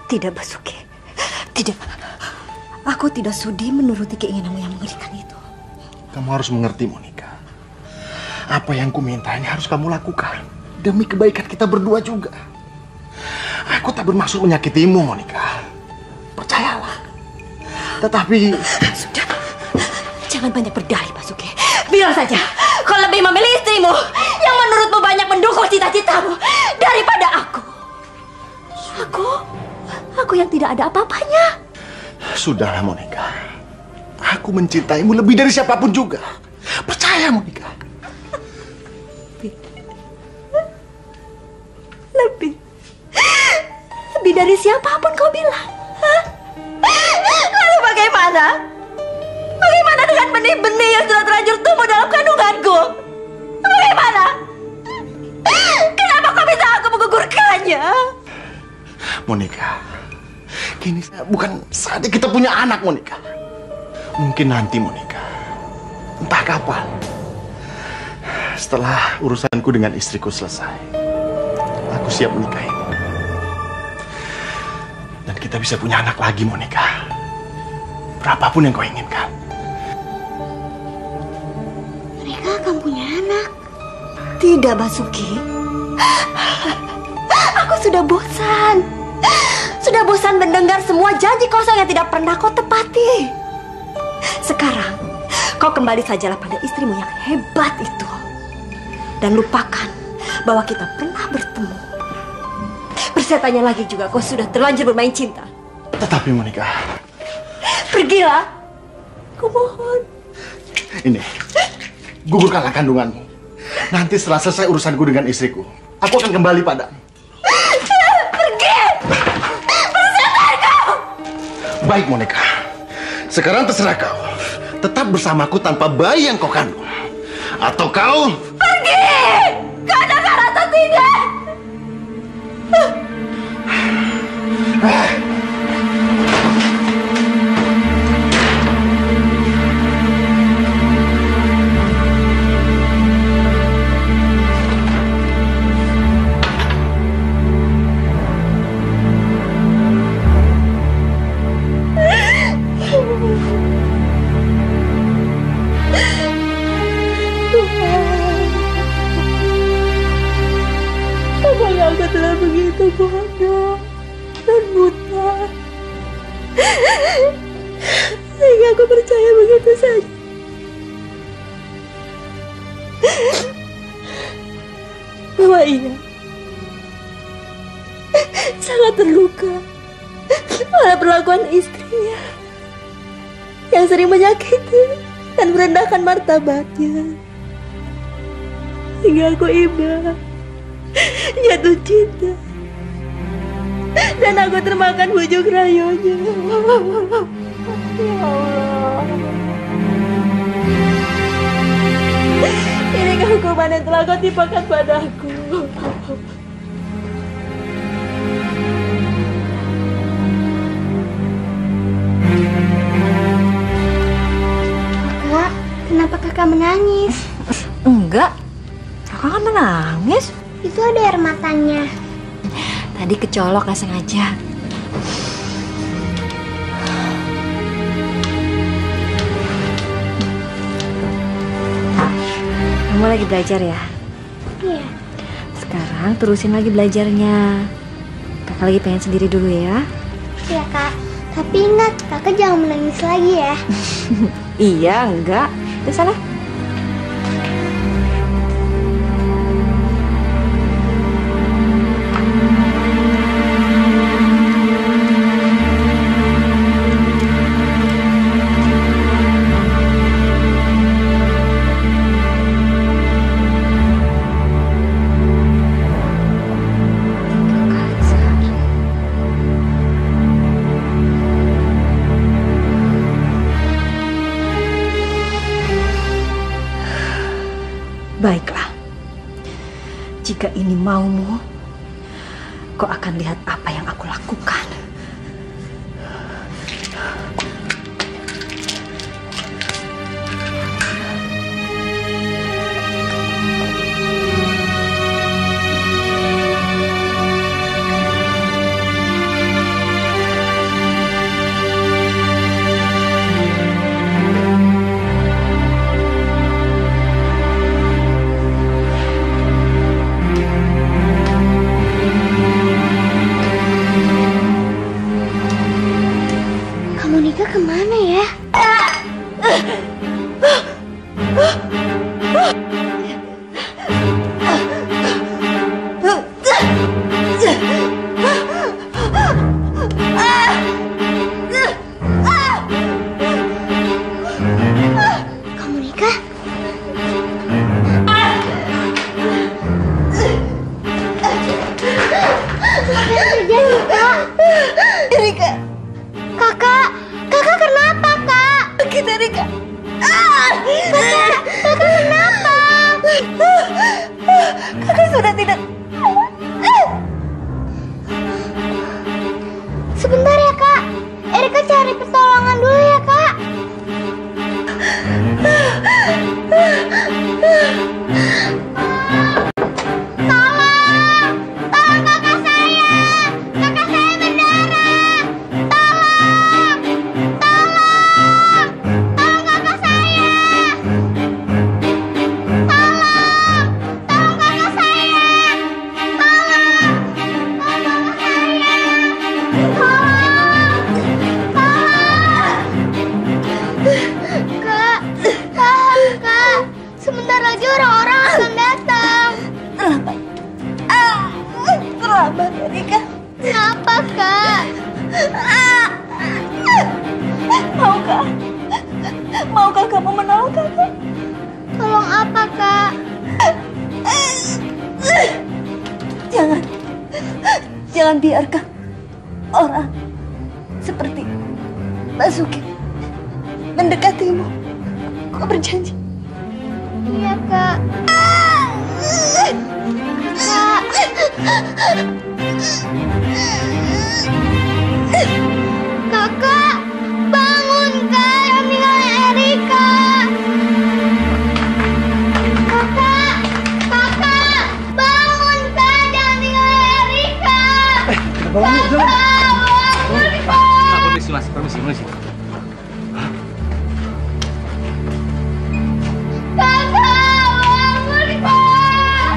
Tidak, Basuki. Tidak. Aku tidak sudi menuruti keinginanmu yang mengerikan itu. Kamu harus mengerti, Monica. Apa yang ku minta ini harus kamu lakukan. Demi kebaikan kita berdua juga. Aku tak bermaksud menyakitimu, Monica. Percayalah. Tetapi... Sudah. Jangan banyak berdalih, Basuki. Bilang saja, kau lebih memilih istrimu yang menurutmu banyak mendukung cita-citamu daripada aku. Aku yang tidak ada apa-apanya. Sudahlah, Monica. Aku mencintaimu lebih dari siapapun juga. Percaya, Monica. Lebih dari siapapun kau bilang. Hah? Lalu bagaimana? Bagaimana dengan benih-benih yang sudah terlanjur tumbuh dalam kandunganku? Bagaimana? Kenapa kau bisa aku menggugurkannya? Monica, kini bukan saatnya kita punya anak, Monica. Mungkin nanti, Monica. Entah kapan. Setelah urusanku dengan istriku selesai, aku siap menikahimu. Dan kita bisa punya anak lagi, Monica. Berapapun yang kau inginkan. Mereka akan punya anak. Tidak, Basuki. Aku sudah bosan. Sudah bosan mendengar semua janji kosong yang tidak pernah kau tepati. Sekarang, kau kembali sajalah pada istrimu yang hebat itu. Dan lupakan bahwa kita pernah bertemu. Persetannya lagi juga kau sudah terlanjur bermain cinta. Tetapi, Monica... Pergilah. Kumohon. Ini, gugurkanlah kandunganmu. Nanti setelah selesai urusanku dengan istriku, aku akan kembali padamu. Pergi! Persetan kau! Baik, Monica. Sekarang terserah kau. Tetap bersamaku tanpa bayi yang kau kandung. Atau kau... Pergi! Kau dengar atau tidak? Apakah aku telah begitu bodoh dan buta sehingga aku percaya begitu saja? Bahwa ia sangat terluka oleh perlakuan istrinya yang sering menyakiti dan merendahkan martabatnya, hingga aku iba jatuh cinta dan aku termakan bujuk rayunya. Ya Allah, inikah hukuman yang telah kau timpakan padaku? Kakak, kenapa kakak menangis? Enggak, kakak kan menangis. Itu ada air matanya. Tadi kecolok gak sengaja. Kamu lagi belajar ya? Iya. Sekarang terusin lagi belajarnya. Kakak lagi pengen sendiri dulu ya. Iya, Kak. Tapi ingat, kakak jangan menangis lagi ya. Iya, enggak. Itu sana. Baiklah, jika ini maumu, kau akan lihat apa yang aku lakukan. Kakak sudah tidak. Sebentar ya kak, Erika cari pertolongan dulu ya kak. Tolong kakak saya berdarah. Tolong kakak saya. Tolong kakak saya. Kak, tahan kak. Sebentar lagi orang-orang akan datang. Terlambat, Erika. Kenapa kak? Maukah kamu menolong kakak? Tolong apa kak? Jangan biarkan orang seperti Basuki mendekatimu. Kau berjanji? Iya kak. Kak. Kakak, bangun kak, yang tinggalin Erika. Kakak, bangun kak, jangan tinggalin Erika. Kakak, bangun kak. Permisi mas, permisi.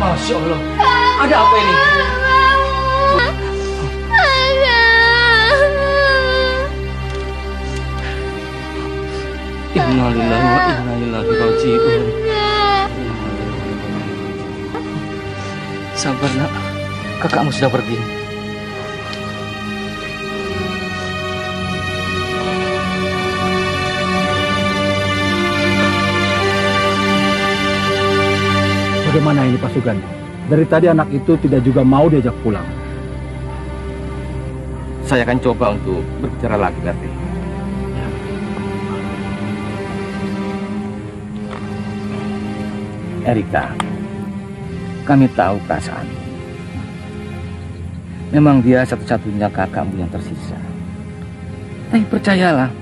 Masya Allah, ada apa ini? Innalillahi wa inna ilaihi raji'un. Sabar nak, kakakmu sudah pergi. Bagaimana ini Pak Sugandi? Dari tadi anak itu tidak juga mau diajak pulang. Saya akan coba untuk berbicara lagi nanti. Erika, kami tahu perasaanmu. Memang dia satu-satunya kakakmu yang tersisa. Tapi percayalah,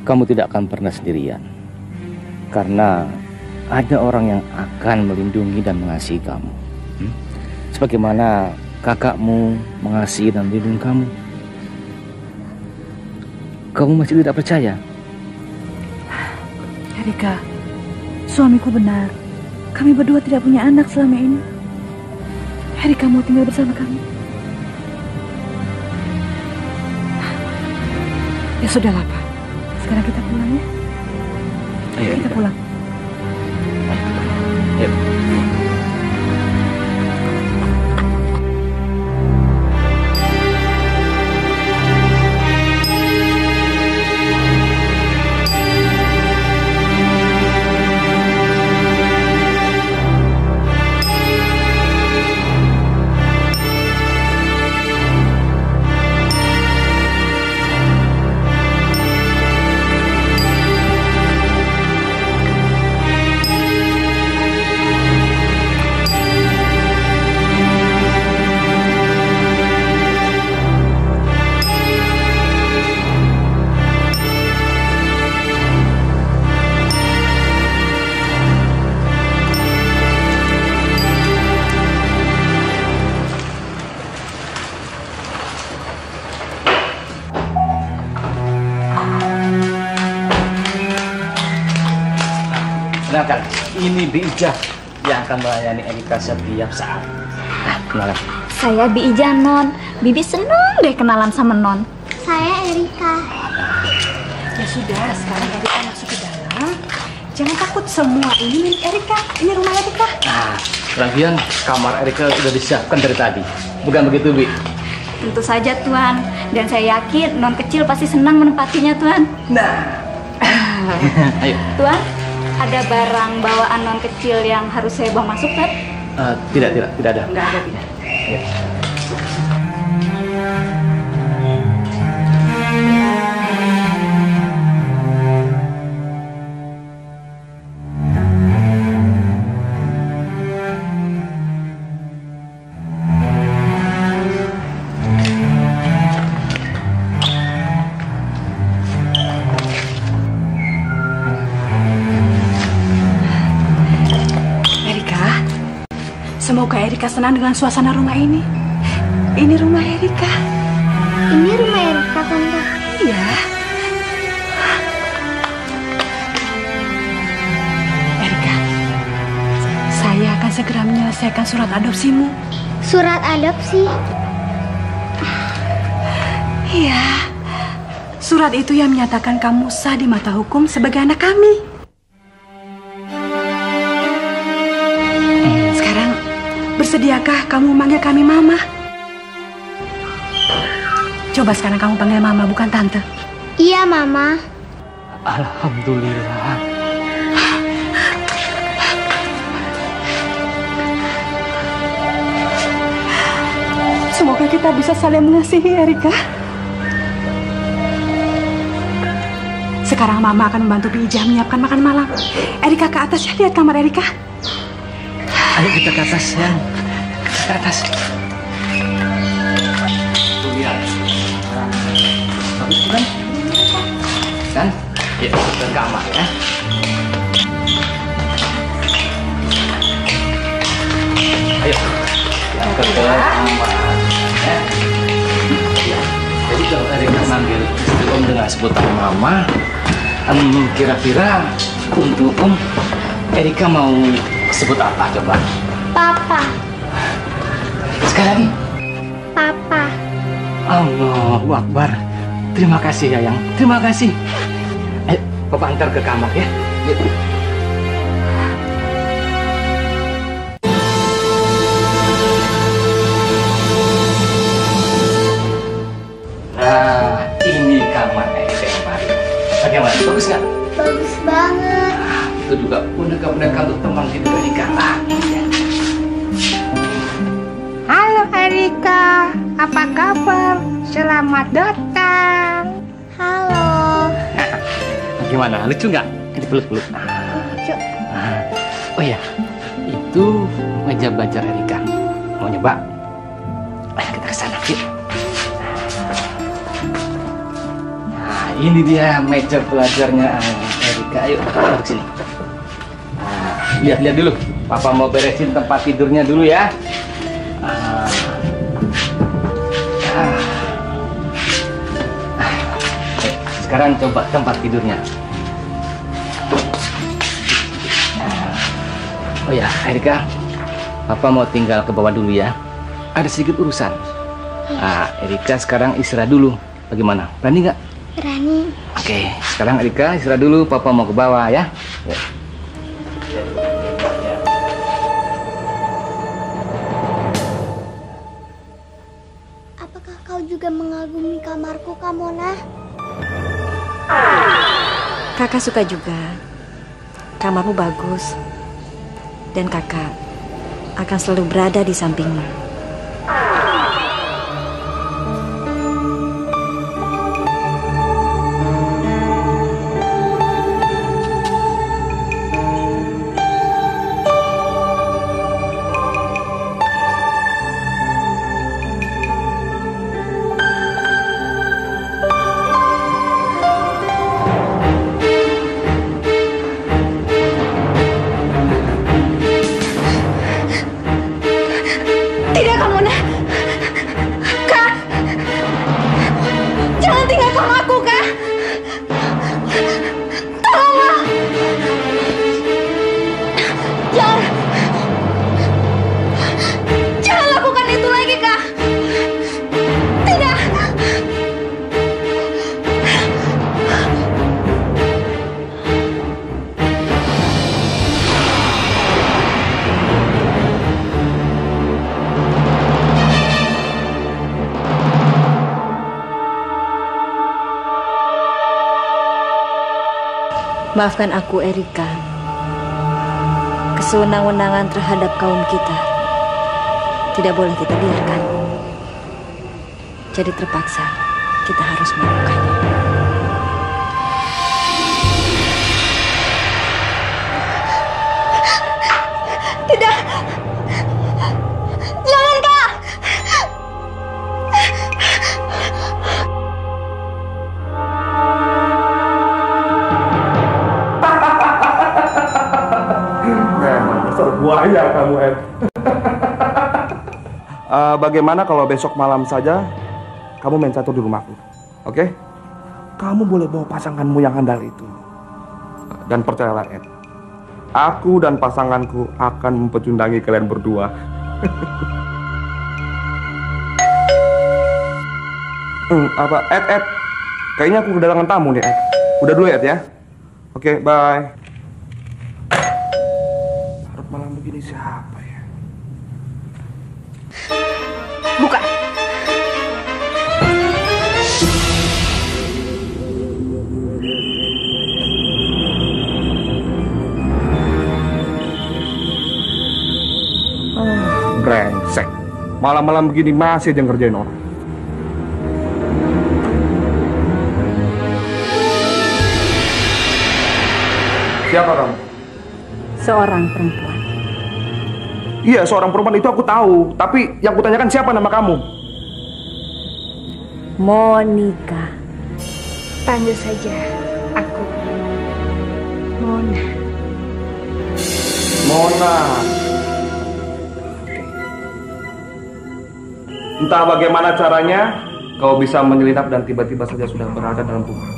kamu tidak akan pernah sendirian. Karena ada orang yang akan melindungi dan mengasihi kamu. Sebagaimana kakakmu mengasihi dan melindungi kamu. Kamu masih tidak percaya? Erika, suamiku benar. Kami berdua tidak punya anak selama ini. Erika mau tinggal bersama kami. Ya sudahlah Pak. Sekarang kita pulang ya. Ayo, kita pulang. Yuk. Kenalkan, ini Bi Ijah yang akan melayani Erika setiap saat. Nah, kenalan. Saya Bi Ijah, Non. Bibi seneng deh kenalan sama Non. Saya Erika. Ya sudah, sekarang Erika masuk ke dalam. Jangan takut, semua ini milik Erika. Ini rumah Erika. Nah, lagian kamar Erika sudah disiapkan dari tadi. Bukan begitu, Bi? Tentu saja, Tuan. Dan saya yakin Non kecil pasti senang menempatinya, Tuan. Nah. Ayo. Tuan, ada barang bawaan Non kecil yang harus saya bawa masuk, Tuan? Tidak ada. Enggak ada, tidak. Ya. Semoga Erika senang dengan suasana rumah ini. Ini rumah Erika. Ini rumah Erika, Tante. Iya. Erika, saya akan segera menyelesaikan surat adopsimu. Surat adopsi? Iya. Surat itu yang menyatakan kamu sah di mata hukum sebagai anak kami. Sekarang, bersediakah kamu manggil kami Mama? Coba sekarang kamu panggil Mama, bukan Tante. Iya, Mama. Alhamdulillah. Semoga kita bisa saling mengasihi, Erika. Sekarang Mama akan membantu Bi Ijah menyiapkan makan malam. Erika ke atas ya, lihat kamar Erika. Ayo kita ke atas ya. Ke atas. Tuh lihat. Bagus kan? Kan? Ya, ke kamar ya. Ayo. Ke kamar. Ya. Jadi kalau Erika manggil Om dengan sebutan Mama, kira-kira untuk Om, Erika mau sebut apa coba? Papa. Sekali lagi. Papa. Allahu Akbar. Terima kasih Yayang. Terima kasih. Ayo, Papa antar ke kamar ya. Yuk. Nah, ini kamar Erika yang baru. Bagaimana? Bagus nggak? Bagus banget. Itu juga boneka-boneka untuk teman tidur Erika lagi ya. Halo Erika, apa kabar? Selamat datang. Halo. Gimana? Lucu nggak? Dipeluk-peluk. Lucu. Oh ya, itu meja belajar Erika. Mau nyoba? Ayo kita ke sana, yuk. Nah, ini dia meja belajarnya Erika. Ayo, duduk sini. Nah, lihat-lihat dulu. Papa mau beresin tempat tidurnya dulu ya. Sekarang coba tempat tidurnya. Oh ya, Erika, Papa mau tinggal ke bawah dulu ya. Ada sedikit urusan. Nah, Erika sekarang istirahat dulu. Bagaimana? Berani nggak? Berani. Oke, sekarang Erika istirahat dulu. Papa mau ke bawah ya. Apakah kau juga mengagumi kamarku, Kamona? Kakak suka juga. Kamarmu bagus. Dan kakak akan selalu berada di sampingmu. Maafkan aku, Erika. Kesewenang-wenangan terhadap kaum kita tidak boleh kita biarkan. Jadi terpaksa kita harus melakukannya. Tidak. Jangan, Kak. Memang besar buaya kamu, Ed. Bagaimana kalau besok malam saja kamu main catur di rumahku, oke? Kamu boleh bawa pasanganmu yang handal itu. Dan percayalah, Ed, aku dan pasanganku akan mempecundangi kalian berdua. Ed, kayaknya aku kedatangan tamu nih, Ed. Udah dulu, Ed, ya. Oke, bye. Larut malam begini siapa ya? Buka. Brengsek. Malam-malam begini masih aja ngerjain orang. Siapa kamu? Seorang perempuan. Iya, seorang perempuan itu aku tahu. Tapi yang kutanyakan siapa nama kamu? Monica. Panggil saja aku Mona. Mona. Entah bagaimana caranya kau bisa menyelinap dan tiba-tiba saja sudah berada dalam rumah.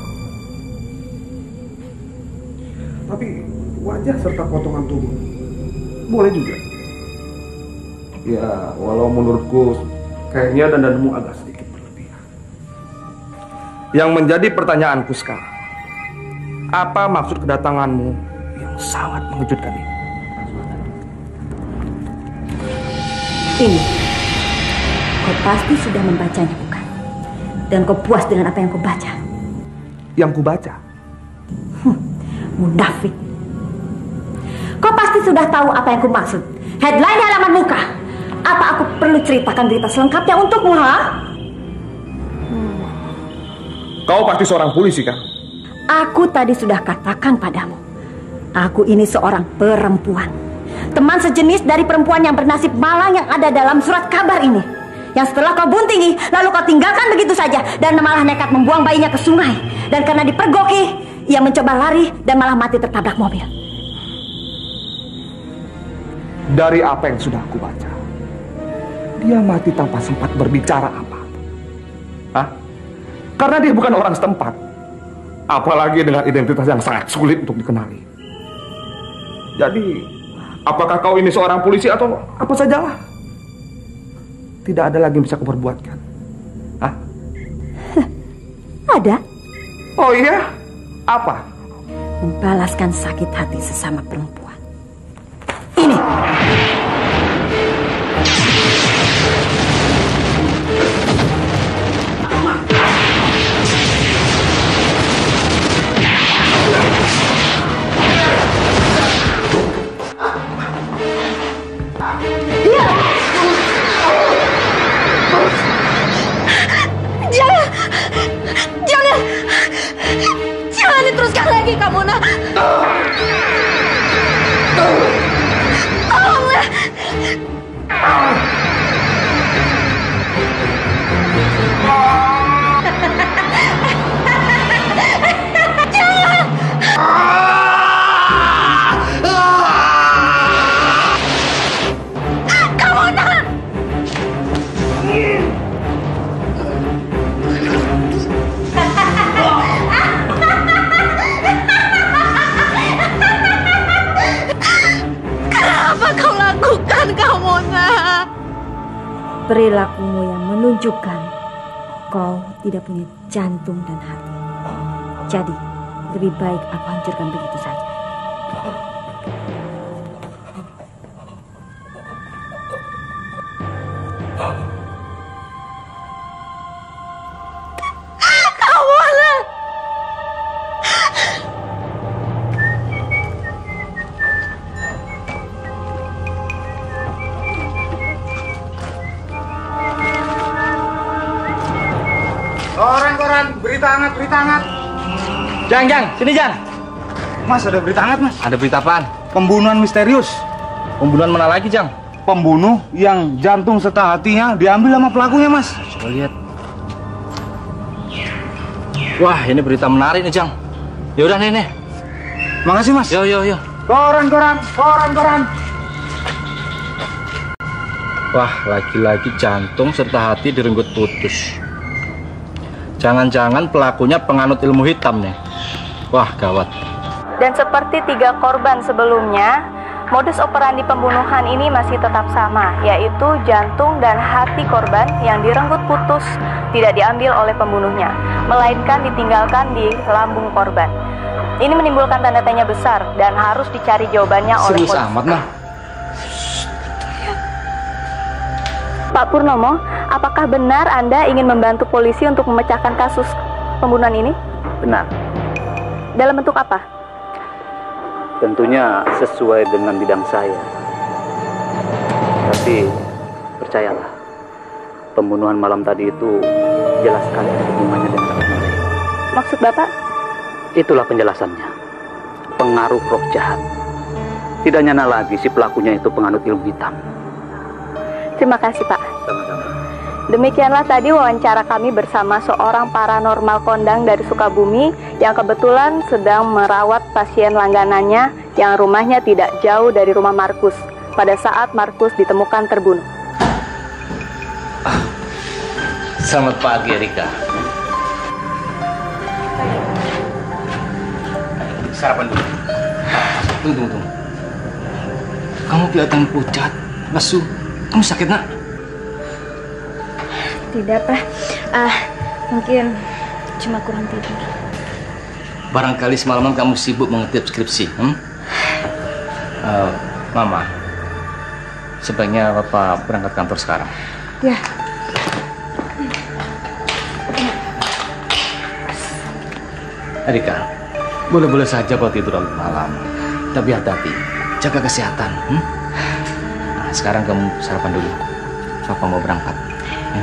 Tapi wajah serta potongan tubuh boleh juga. Ya, walau menurutku kayaknya dandanmu agak sedikit berlebihan. Yang menjadi pertanyaanku sekarang, apa maksud kedatanganmu yang sangat mengejutkan ini? Ini, kau pasti sudah membacanya, bukan? Dan kau puas dengan apa yang kau baca? Yang ku baca? Munafik. Kau pasti sudah tahu apa yang ku maksud. Headline halaman muka. Apa aku perlu ceritakan berita selengkapnya untukmu, ha? Kau pasti seorang polisi, kan? Aku tadi sudah katakan padamu, aku ini seorang perempuan. Teman sejenis dari perempuan yang bernasib malang yang ada dalam surat kabar ini. Yang setelah kau buntingi, lalu kau tinggalkan begitu saja. Dan malah nekat membuang bayinya ke sungai. Dan karena dipergoki, ia mencoba lari dan malah mati tertabrak mobil. Dari apa yang sudah aku baca, dia mati tanpa sempat berbicara apa-apa. Hah? Karena dia bukan orang setempat. Apalagi dengan identitas yang sangat sulit untuk dikenali. Jadi, apakah kau ini seorang polisi atau apa sajalah? Tidak ada lagi yang bisa kau perbuatkan. Hah? Ada. Oh iya? Apa? Membalaskan sakit hati sesama perempuan. Ini. Jangan diteruskan lagi kamu, nak. Tolonglah. Jangan. Kamu, nak. Apa kau lakukan, kamu, nak? Perilakumu yang menunjukkan kau tidak punya jantung dan hati. Jadi, lebih baik aku hancurkan begitu saja. Koran, berita hangat. Jang, sini Jang. Mas, ada berita hangat, Mas. Ada berita apaan? Pembunuhan misterius. Pembunuhan mana lagi, Jang? Pembunuh yang jantung serta hatinya diambil sama pelakunya, Mas. Coba lihat. Wah, ini berita menarik nih, Jang. Ya udah nih. Makasih, Mas. Yo. Koran. Wah, lagi-lagi jantung serta hati direnggut putus. Jangan-jangan pelakunya penganut ilmu hitam nih. Wah, gawat. Dan seperti 3 korban sebelumnya, modus operandi pembunuhan ini masih tetap sama, yaitu jantung dan hati korban yang direnggut putus tidak diambil oleh pembunuhnya, melainkan ditinggalkan di lambung korban. Ini menimbulkan tanda tanya besar dan harus dicari jawabannya oleh polisi. Serius amat, Mah. Pak Purnomo, apakah benar Anda ingin membantu polisi untuk memecahkan kasus pembunuhan ini? Benar. Dalam bentuk apa? Tentunya sesuai dengan bidang saya. Tapi percayalah, pembunuhan malam tadi itu jelas sekali ada hubungannya dengan Rohmale. Maksud Bapak? Itulah penjelasannya. Pengaruh roh jahat. Tidak nyana lagi si pelakunya itu penganut ilmu hitam. Terima kasih, Pak. Sama-sama. Demikianlah tadi wawancara kami bersama seorang paranormal kondang dari Sukabumi yang kebetulan sedang merawat pasien langganannya yang rumahnya tidak jauh dari rumah Markus pada saat Markus ditemukan terbunuh. Selamat pagi, Erika. Sarapan dulu. Tunggu. Kamu kelihatan pucat, lesu. Kamu sakit, Nak? Tidak, Pak. Mungkin cuma kurang tidur. Barangkali semalaman kamu sibuk mengetip skripsi. Mama, sebaiknya Bapak berangkat kantor sekarang. Ya. Erika, boleh-boleh saja kau tidur malam. Tapi hati-hati, jaga kesehatan. Nah, sekarang kamu sarapan dulu. Papa mau berangkat.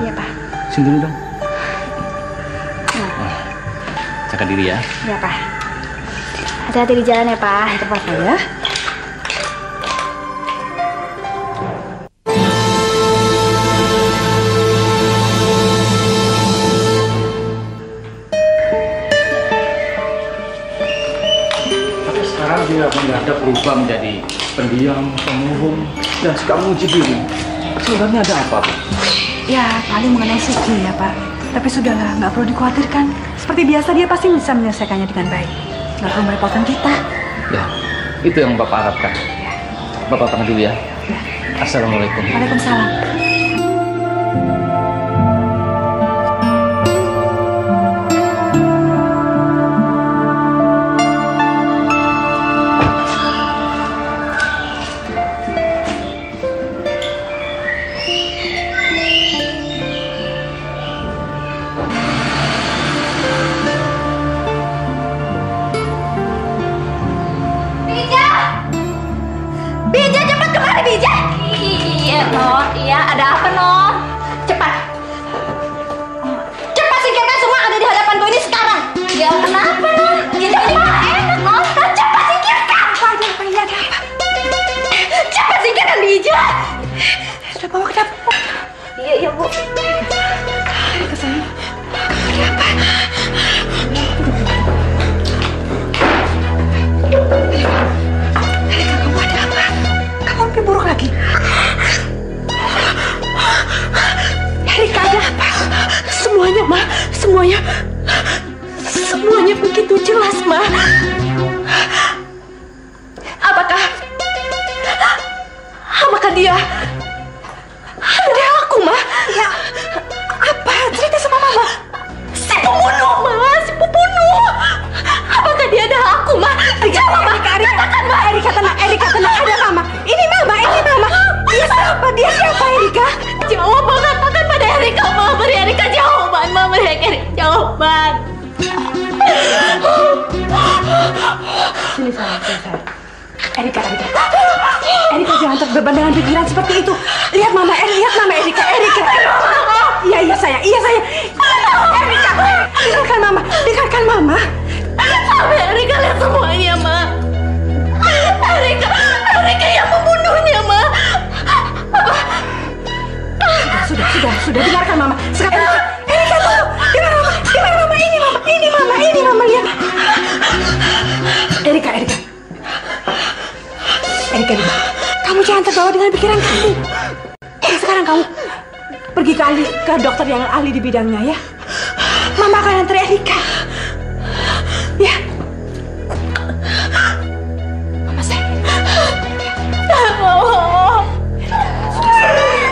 Iya, Pak. Sini dulu dong. Jaga diri ya. Iya, Pak. Hati-hati di jalan ya, Pak. Itu Papa ya. Tapi sekarang dia mendadak berubah menjadi pendiam, pemurung, dan suka menguji diri. Sebenarnya ada apa, Bu? Ya, paling mengenai Sigi ya, Pak. Tapi sudahlah, nggak perlu dikhawatirkan. Seperti biasa, dia pasti bisa menyelesaikannya dengan baik. Nggak perlu merepotkan kita. Ya, itu yang Bapak harapkan. Bapak pamit dulu ya. Assalamualaikum. Waalaikumsalam. Iya, ada apa, Non? Cepat. Cepat singkirkan semua ada di hadapanku ini sekarang. Ya, kenapa, Non? Ya, jadi enak, Non. Cepat singkirkan. Apa ini ada apa? Cepat singkirkan, Bija. Sudah bawa ke dapur. Iya, Bu. Ke sana. Ada apa? Kamu ada apa? Kamu lebih buruk lagi. Erika, ada apa? Semuanya, Ma. Semuanya begitu jelas, Ma. Apakah dia ada aku, Ma? Ya. Apa? Cerita sama Mama. Si pembunuh, Ma. Si pembunuh. Apakah dia ada aku, Ma? Jawab, Ma. Katakan, Ma. Erika, tenang. Ada Mama. Ini Mama. Dia siapa, Erika? Jawab, Ma. Katakan pada Erika, Ma. Beri Erika jawaban, Ma. Beri Erika jawaban. Sini, sayang. Erika, jangan terbeban dengan pikiran seperti itu. Lihat Mama Erika. Iya, sayang. Erika, dengarkan Mama. Sampai Erika lihat semuanya, Ma. Erika yang membunuhnya, Ma. Sudah, dengarkan Mama. Sekarang Erika tunggu. Dengar Mama. Ini Mama, lihat. Erika, kamu jangan terbawa dengan pikiran kamu. Sekarang kamu pergi ke dokter yang ahli di bidangnya ya. Mama akan antar Erika. Ya. Mama sayang.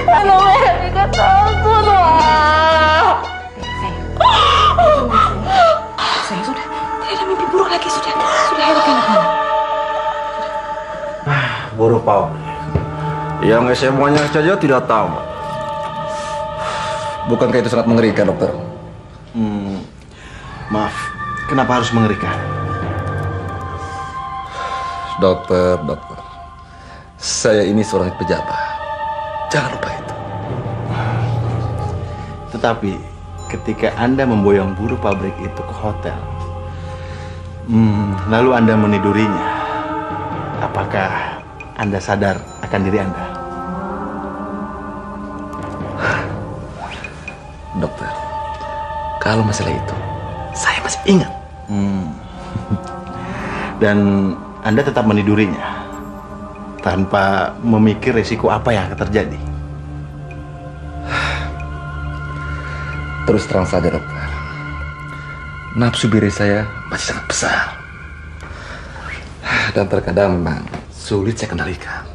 Halo, Erika takut, Wah. Sayang, sudah. Tidak ada mimpi buruk lagi, sudah. Sudah, Erika anak-anak. Baru pabrik. Yang SMA-nya saja tidak tamat. Bukankah itu sangat mengerikan, dokter? Maaf, kenapa harus mengerikan? Dokter. Saya ini seorang pejabat. Jangan lupa itu. Tetapi ketika Anda memboyong buruh pabrik itu ke hotel, lalu Anda menidurinya, apakah Anda sadar akan diri Anda? Dokter, kalau masalah itu, saya masih ingat. Dan Anda tetap menidurinya tanpa memikir risiko apa yang akan terjadi. Terus terang saja, dokter. Nafsu diri saya masih sangat besar. Dan terkadang memang sulit saya kendalikan.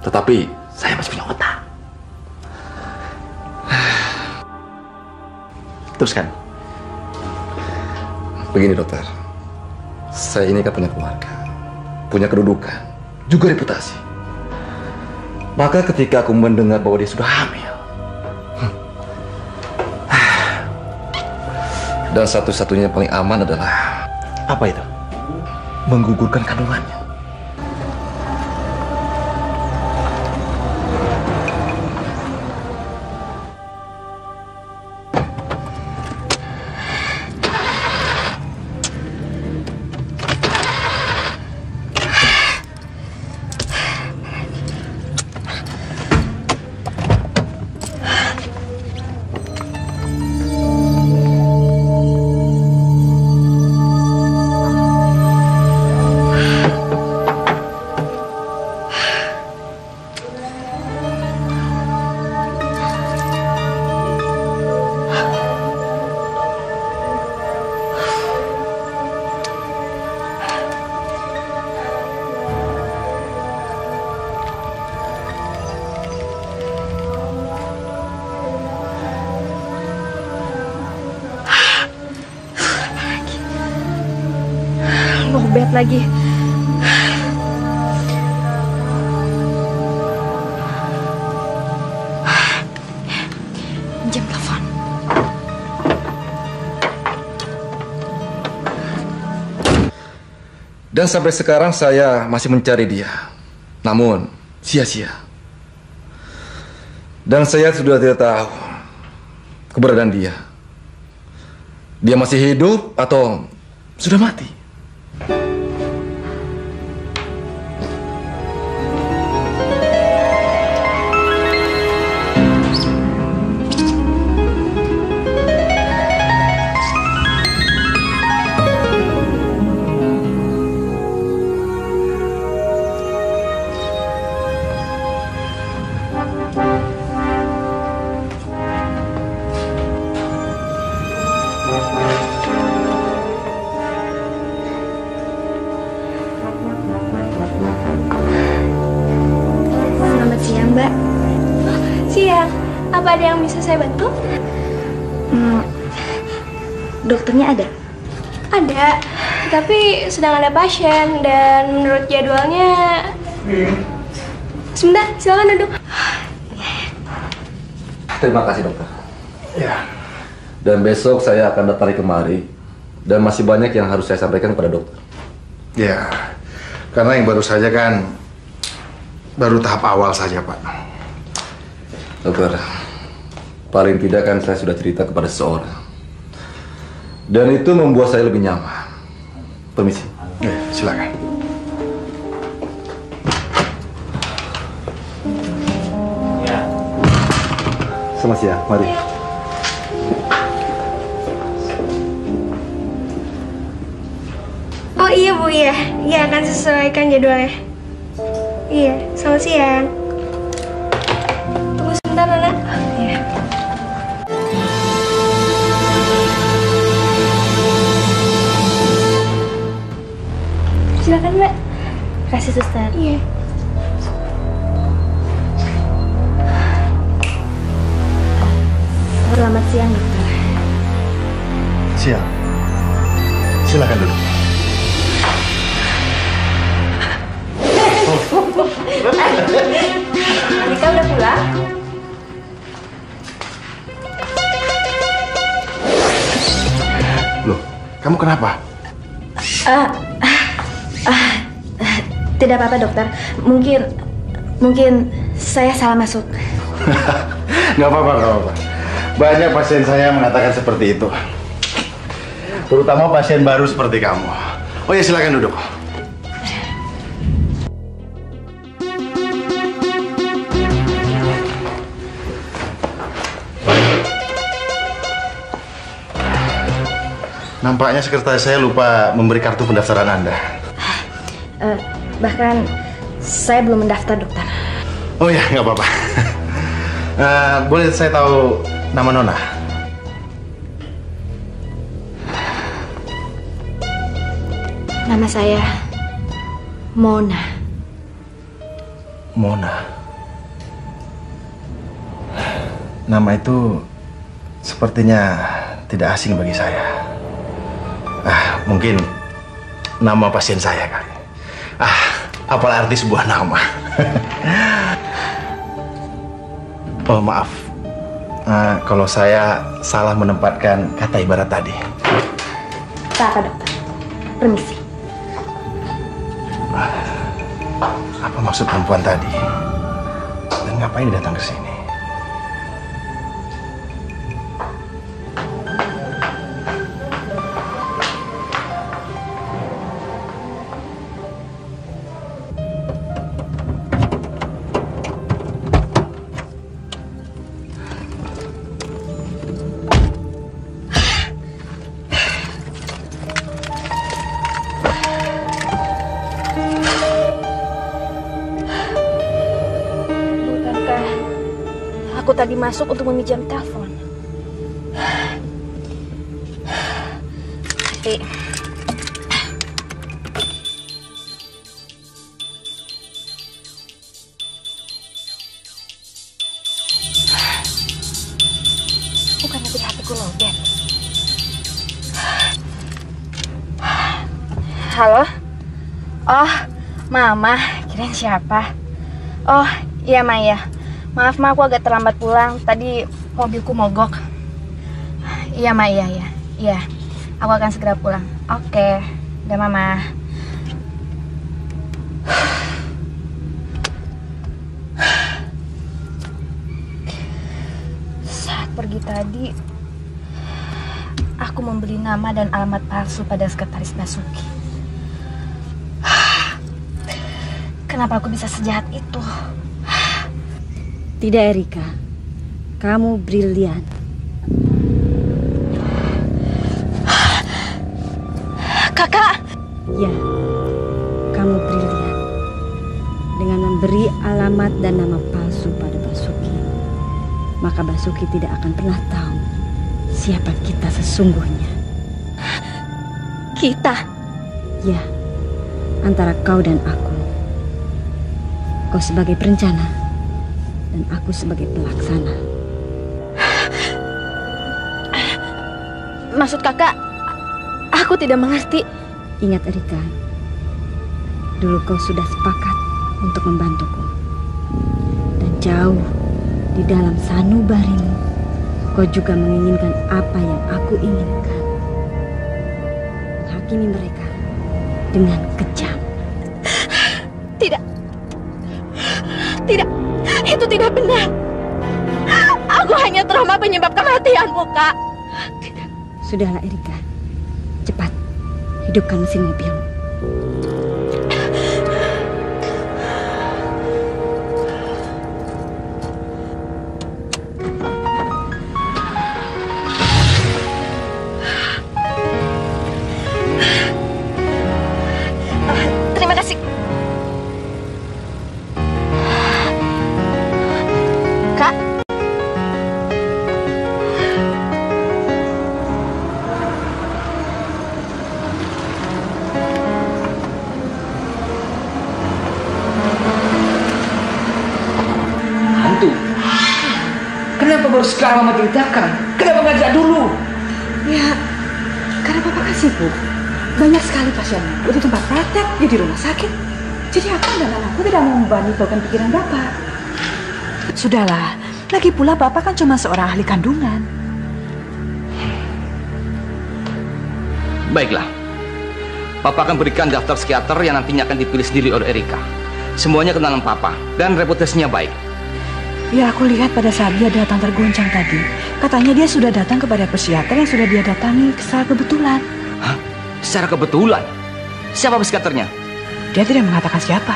Tetapi saya masih punya otak. Teruskan. Begini, dokter. Saya ini kan punya keluarga, punya kedudukan, juga reputasi. Maka ketika aku mendengar bahwa dia sudah hamil, dan satu-satunya yang paling aman adalah apa itu? Menggugurkan kandungannya. Lobet lagi. Jam telepon. Dan sampai sekarang saya masih mencari dia. Namun, sia-sia. Dan saya sudah tidak tahu keberadaan dia. Dia masih hidup atau sudah mati? Apa ada yang bisa saya bantu? Dokternya ada? Ada, tapi sedang ada pasien dan menurut jadwalnya... Sebentar, silakan duduk. Terima kasih, dokter. Ya. Dan besok saya akan datang kemari. Dan masih banyak yang harus saya sampaikan kepada dokter. Ya, karena yang baru saja kan baru tahap awal saja, Pak. Dokter, paling tidak kan saya sudah cerita kepada seseorang. Dan itu membuat saya lebih nyaman. Permisi. Ya, silakan. Ya. Selamat siang, mari. Oh iya Bu, iya. Iya, akan sesuaikan jadwalnya. Iya, selamat siang. Tunggu sebentar Kasih suster. Iya. Selamat siang, dokter. Siang. Silakan duduk. Rika udah pulang? Loh, kamu kenapa? Tidak apa-apa dokter. Mungkin saya salah masuk. Nggak apa-apa, nggak apa-apa. Banyak pasien saya mengatakan seperti itu. Terutama pasien baru seperti kamu. Oh ya, silakan duduk. Nampaknya sekretaris saya lupa memberi kartu pendaftaran Anda. Bahkan saya belum mendaftar, dokter. Oh ya, nggak apa-apa. Boleh saya tahu nama Nona? Nama saya Mona. Mona. Nama itu sepertinya tidak asing bagi saya. Mungkin nama pasien saya kali. Apalah arti sebuah nama. Oh maaf, kalau saya salah menempatkan kata ibarat tadi. Tak apa dokter. Permisi. Apa maksud perempuan tadi? Dan ngapain dia datang ke sini? Aku tadi masuk untuk meminjam telepon. Tapi bukannya tadi hatiku lowbat. Halo? Oh, Mama, kirain siapa? Oh, iya Maya. Maaf, aku agak terlambat pulang. Tadi mobilku mogok. Iya, Ma, iya. Iya, aku akan segera pulang. Oke, udah Mama. Saat pergi tadi, aku memberi nama dan alamat palsu pada sekretaris Basuki. Kenapa aku bisa sejahat itu? Tidak, Erika. Kamu brilian. Kakak! Ya, kamu brilian. Dengan memberi alamat dan nama palsu pada Basuki, maka Basuki tidak akan pernah tahu siapa kita sesungguhnya. Kita? Ya, antara kau dan aku. Kau sebagai perencana dan aku sebagai pelaksana. Maksud kakak, aku tidak mengerti. Ingat Erika, dulu kau sudah sepakat untuk membantuku. Dan jauh di dalam sanubarimu, kau juga menginginkan apa yang aku inginkan. Menghakimi mereka dengan kejam. Tidak, itu tidak benar. Aku hanya trauma penyebab kematianmu, Kak. Tidak. Sudahlah, Erika. Cepat, hidupkan mesin mobil. Terima kasih. Kak. Kenapa baru sekarang Mama ceritakan? Kenapa nggak ajak dulu? Ya, karena Papa kan sibuk. Banyak sekali pasiennya. Di tempat praktek, di rumah sakit. Jadi aku dan anakku tidak mau membebani beban pikiran Bapak. Sudahlah, lagi pula Bapak kan cuma seorang ahli kandungan. Baiklah. Papa akan berikan daftar psikiater yang nantinya akan dipilih sendiri oleh Erika. Semuanya kenalan Papa dan reputasinya baik. Ya, aku lihat pada saat dia datang tergoncang tadi. Katanya dia sudah datang kepada psikiater yang sudah dia datangi secara kebetulan. Hah? Secara kebetulan? Siapa psikiaternya? Dia tidak mengatakan siapa.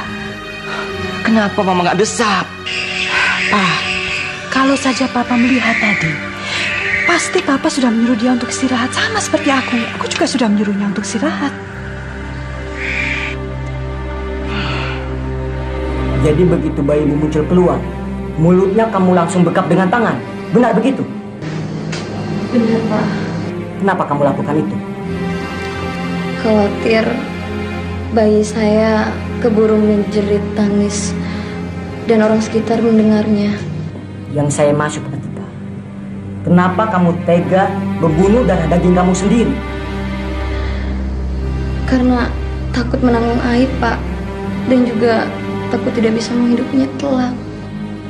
Kenapa Mama nggak desap? Pak, kalau saja Papa melihat tadi, pasti Papa sudah menyuruh dia untuk istirahat. Sama seperti aku. Aku juga sudah menyuruhnya untuk istirahat. Jadi begitu bayimu muncul keluar, mulutnya kamu langsung bekap dengan tangan. Benar begitu? Benar, Pak. Kenapa kamu lakukan itu? Khawatir bayi saya keburu menjerit tangis dan orang sekitar mendengarnya. Yang saya masuk ketika, kenapa kamu tega membunuh darah daging kamu sendiri? Karena takut menanggung aib, Pak. Dan juga takut tidak bisa menghidupinya kelak.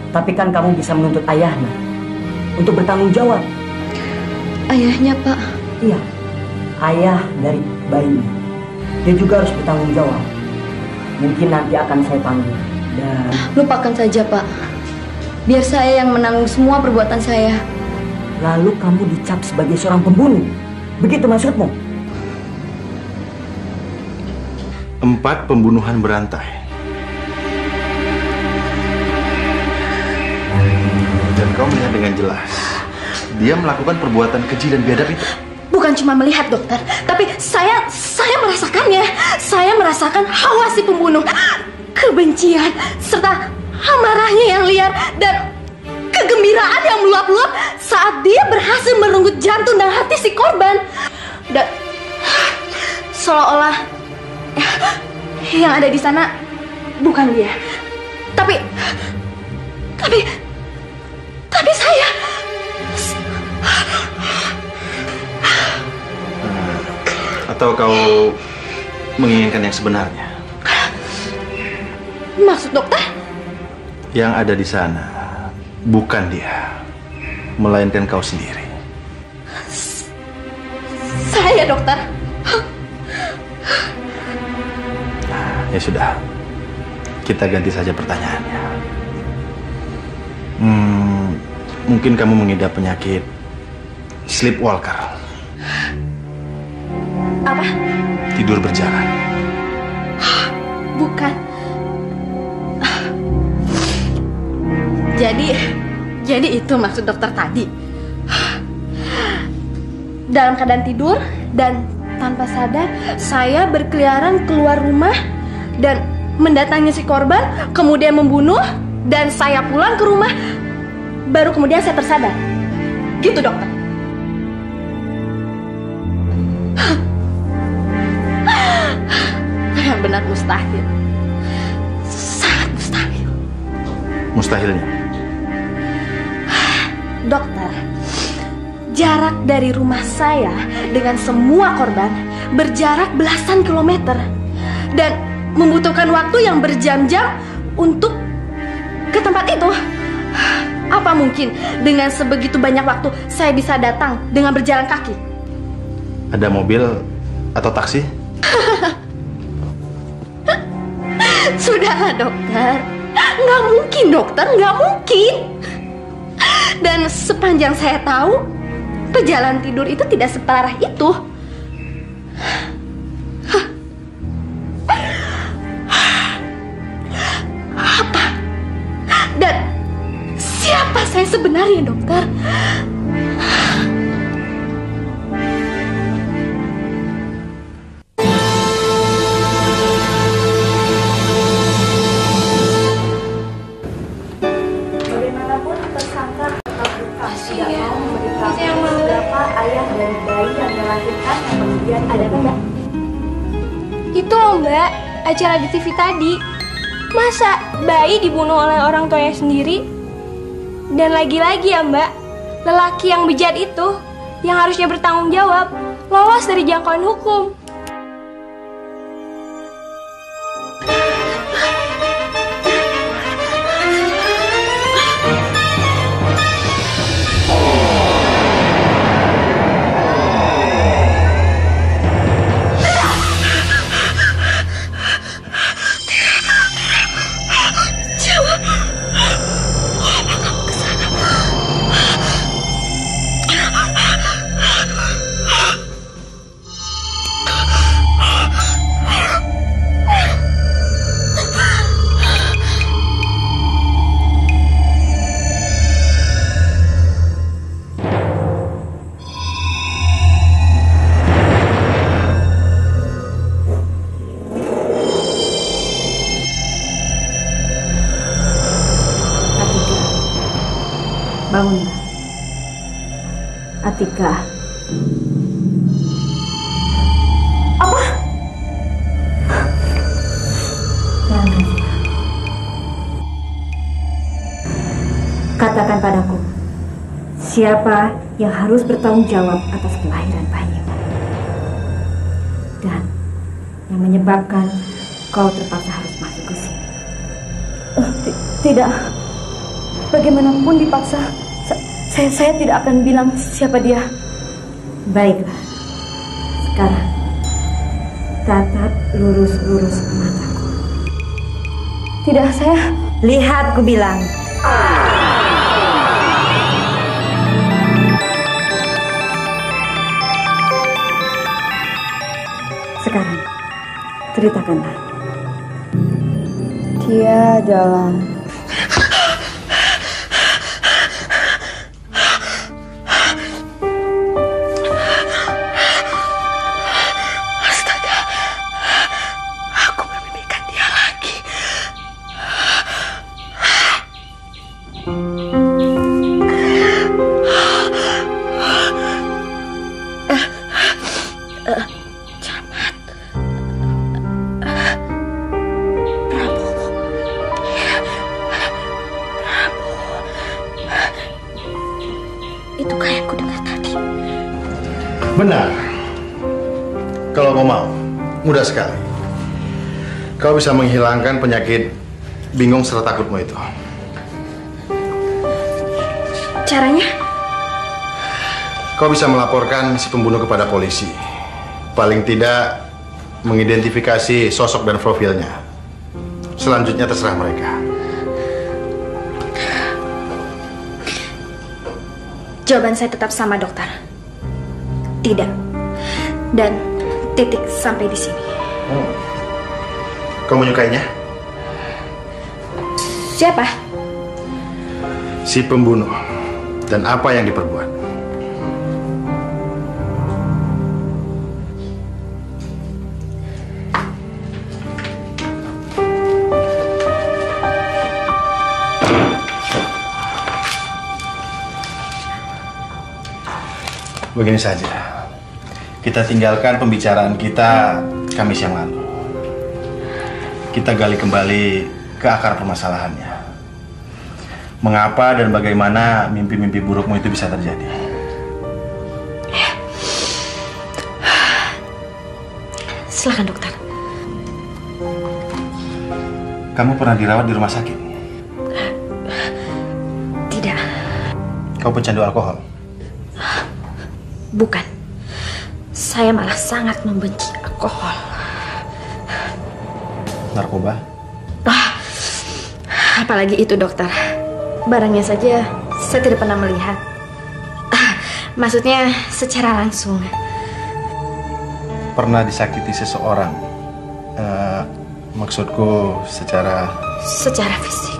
Tapi kan kamu bisa menuntut ayahnya untuk bertanggung jawab. Ayahnya, Pak? Iya, ayah dari bayi. Dia juga harus bertanggung jawab. Mungkin nanti akan saya panggil. Dan lupakan saja, Pak. Biar saya yang menanggung semua perbuatan saya. Lalu kamu dicap sebagai seorang pembunuh. Begitu maksudmu? 4 pembunuhan berantai. Dan kau melihat dengan jelas dia melakukan perbuatan keji dan biadab itu. Bukan cuma melihat, dokter, tapi saya merasakannya. Saya merasakan hawa si pembunuh, kebencian, serta amarahnya yang liar dan kegembiraan yang meluap-luap saat dia berhasil merenggut jantung dan hati si korban. Dan seolah-olah yang ada di sana bukan dia, tapi saya. Atau kau menginginkan yang sebenarnya? Maksud dokter? Yang ada di sana bukan dia, melainkan kau sendiri. Saya, dokter. Ya sudah, kita ganti saja pertanyaannya. Mungkin kamu mengidap penyakit sleepwalker. Apa? Tidur berjalan. Bukan. Jadi itu maksud dokter tadi. Dalam keadaan tidur dan tanpa sadar, saya berkeliaran keluar rumah dan mendatangi si korban, kemudian membunuh, dan saya pulang ke rumah, baru kemudian saya tersadar. Gitu, dokter. Benar-benar mustahil. Sangat mustahil. Mustahilnya? Dokter, jarak dari rumah saya dengan semua korban berjarak belasan kilometer dan membutuhkan waktu yang berjam-jam untuk ke tempat itu. Apa mungkin dengan sebegitu banyak waktu saya bisa datang dengan berjalan kaki? Ada mobil atau taksi? Sudahlah, dokter. Nggak mungkin, dokter. Nggak mungkin. Dan sepanjang saya tahu, perjalanan tidur itu tidak separah itu. Apa? Dan siapa saya sebenarnya, dokter? Bagaimanapun tersangka tetap bukan tidak mau memberitahu siapa ayah dari bayi yang dilahirkan yang kemudian ada Mbak. Itu loh Mbak, acara di TV tadi. Masa bayi dibunuh oleh orang tuanya sendiri? Dan lagi-lagi ya Mbak, lelaki yang bejat itu, yang harusnya bertanggung jawab, lolos dari jangkauan hukum. Bangunlah. Atika. Apa? Katakan padaku, siapa yang harus bertanggung jawab atas kelahiran bayimu? Dan yang menyebabkan kau terpaksa harus masuk ke sini? Tidak. Bagaimanapun dipaksa, saya tidak akan bilang siapa dia. Baiklah. Sekarang, tatap lurus-lurus ke mataku. Tidak, saya... Lihat, ku bilang. Sekarang, ceritakanlah. Dia adalah... Benar. Kalau kau mau, mudah sekali. Kau bisa menghilangkan penyakit bingung serta takutmu itu. Caranya? Kau bisa melaporkan si pembunuh kepada polisi. Paling tidak mengidentifikasi sosok dan profilnya. Selanjutnya terserah mereka. Jawaban saya tetap sama, dokter. Tidak. Dan titik sampai di sini. Kau menyukainya? Siapa? Si pembunuh. Dan apa yang diperbuat. Begini saja, kita tinggalkan pembicaraan kita Kamis yang lalu. Kita gali kembali ke akar permasalahannya. Mengapa dan bagaimana mimpi-mimpi burukmu itu bisa terjadi? Silakan, dokter. Kamu pernah dirawat di rumah sakit? Tidak. Kau pecandu alkohol? Bukan. Saya malah sangat membenci alkohol. Narkoba? Apalagi itu, dokter. Barangnya saja saya tidak pernah melihat. Maksudnya secara langsung. Pernah disakiti seseorang? Maksudku secara fisik.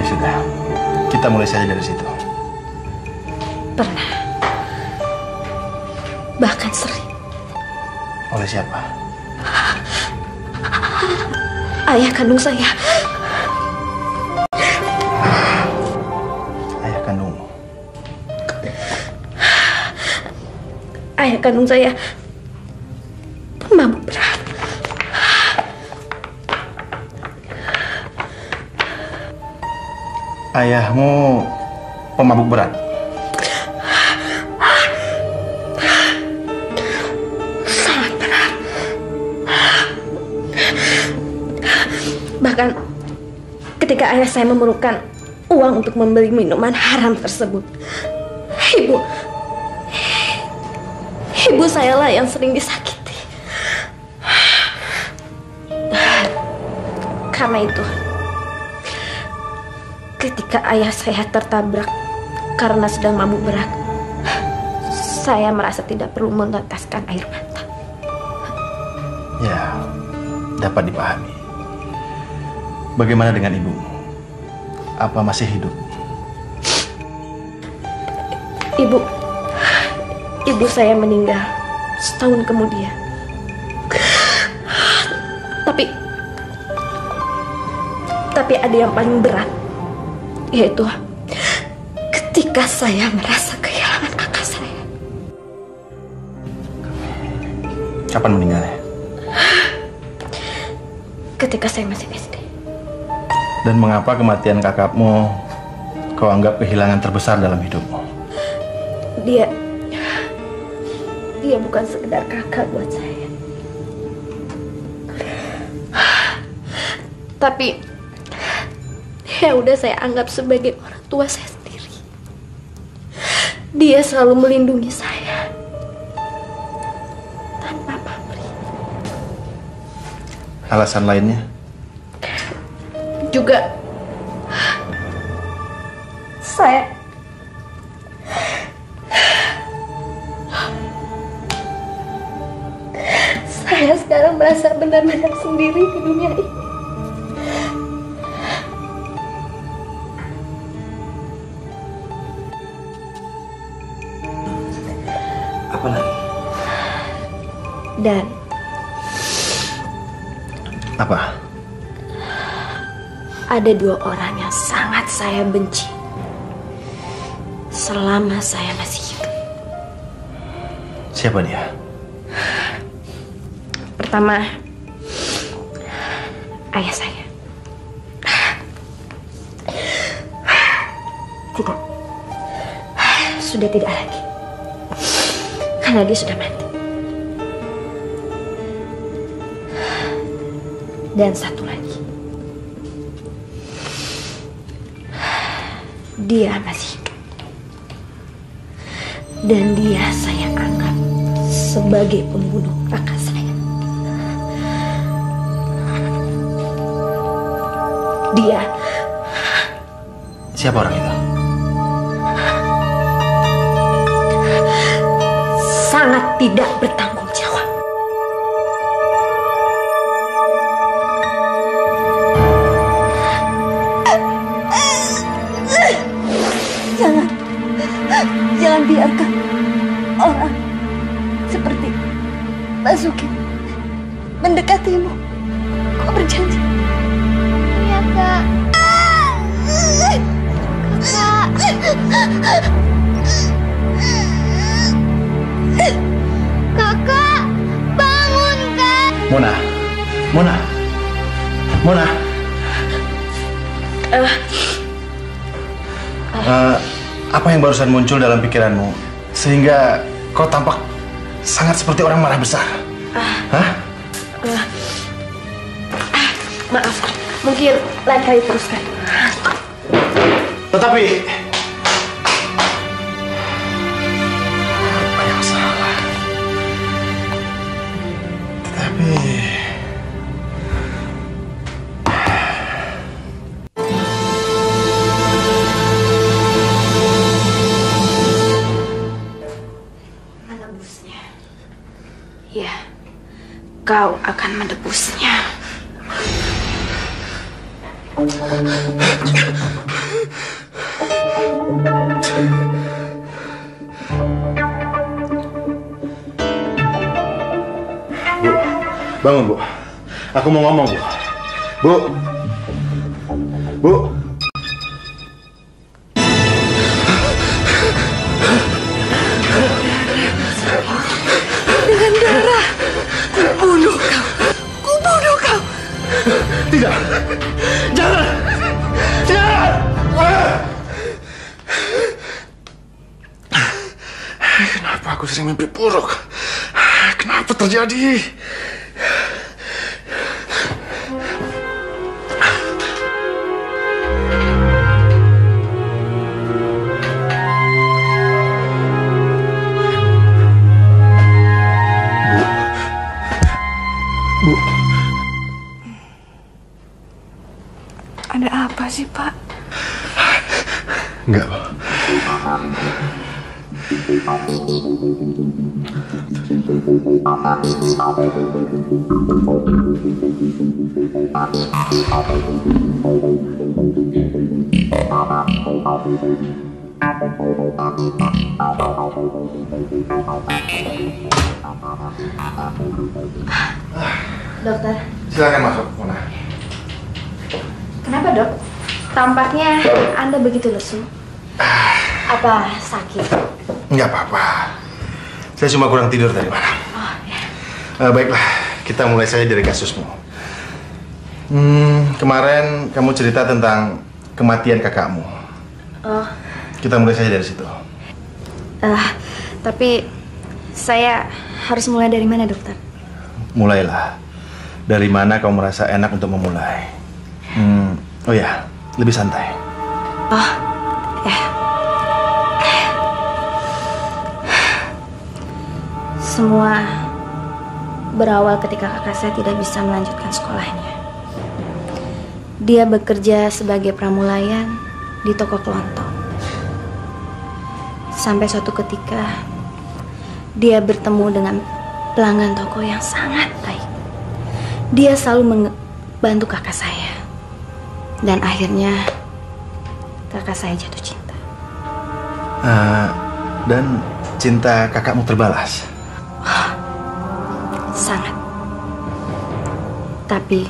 Ya sudah, kita mulai saja dari situ. Pernah. Bahkan sering. Oleh siapa? Ayah kandung saya. Ayah kandungmu? Ayah kandung saya pemabuk berat. ayahmu pemabuk berat. Sangat berat. Bahkan ketika ayah saya memerlukan uang untuk membeli minuman haram tersebut, ibu saya lah yang sering disakiti. Karena itu, ketika ayah saya tertabrak karena sedang mabuk berat, saya merasa tidak perlu meneteskan air mata. Ya, dapat dipahami. Bagaimana dengan ibumu? Apa masih hidup? Ibu saya meninggal setahun kemudian. Tapi ada yang paling berat, yaitu ketika saya merasa kehilangan kakak saya. Kapan meninggalnya? Ketika saya masih SD. Dan mengapa kematian kakakmu kau anggap kehilangan terbesar dalam hidupmu? Dia bukan sekedar kakak buat saya. Tapi ya udah saya anggap sebagai orang tua saya sendiri. Dia selalu melindungi saya tanpa pamrih. Alasan lainnya? Juga saya sekarang merasa benar-benar sendiri di dunia ini. Apa lagi? Dan apa? Ada dua orang yang sangat saya benci selama saya masih hidup. Siapa dia? Pertama, ayah saya. Tidak. Sudah tidak lagi. Karena dia sudah mati. Dan satu lagi. Dia masih hidup. Dan dia saya anggap sebagai pembunuh kakak saya. Dia. Siapa orang itu? Sangat tidak bertanggung jawab. Jangan biarkan orang seperti Basuki mendekatimu. Kau berjanji? Iya, Kak. Kakak, bangun, Kak. Mona. Apa yang barusan muncul dalam pikiranmu sehingga kau tampak sangat seperti orang marah besar? Maaf, mungkin lain kali teruskan. Tetapi apa yang salah? Menebusnya. Ya, kau akan menebusnya. Bu, bangun, Bu. Aku mau ngomong, Bu. Bu. Dengan darah, kubunuh kau. Tidak. Jangan. sering mimpi buruk. Kenapa terjadi? Bu. Ada apa sih, Pak? Enggak, Bu. Dokter. Silakan masuk, Mona. Kenapa, Dok? Tampaknya Anda begitu lesu. Apa sakit? Enggak apa-apa. Saya cuma kurang tidur tadi malam. Oh, ya. Baiklah, kita mulai saja dari kasusmu. Kemarin kamu cerita tentang kematian kakakmu. Oh. Kita mulai saja dari situ. Tapi saya harus mulai dari mana, dokter? Mulailah. Dari mana kamu merasa enak untuk memulai? Oh ya, lebih santai. Oh, ya. Semua berawal ketika kakak saya tidak bisa melanjutkan sekolahnya. Dia bekerja sebagai pramulayan di toko kelontong. Sampai suatu ketika dia bertemu dengan pelanggan toko yang sangat baik. Dia selalu membantu kakak saya. Dan akhirnya kakak saya jatuh cinta. Dan cinta kakakmu terbalas? Sangat. Tapi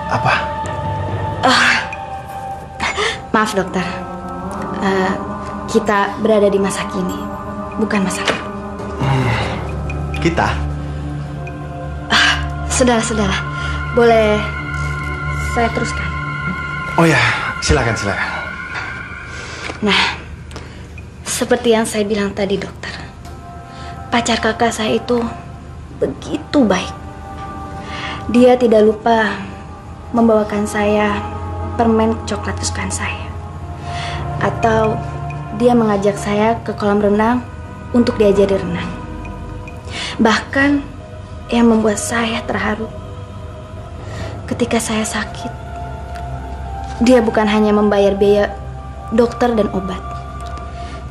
apa? Maaf, dokter. Kita berada di masa kini, bukan masa lalu. Kita? Sudahlah. Boleh saya teruskan? Oh ya, silakan. Nah, seperti yang saya bilang tadi, dokter. Pacar kakak saya itu begitu baik. Dia tidak lupa membawakan saya permen coklat kesukaan saya. Atau dia mengajak saya ke kolam renang untuk diajari renang. Bahkan yang membuat saya terharu, ketika saya sakit, dia bukan hanya membayar biaya dokter dan obat,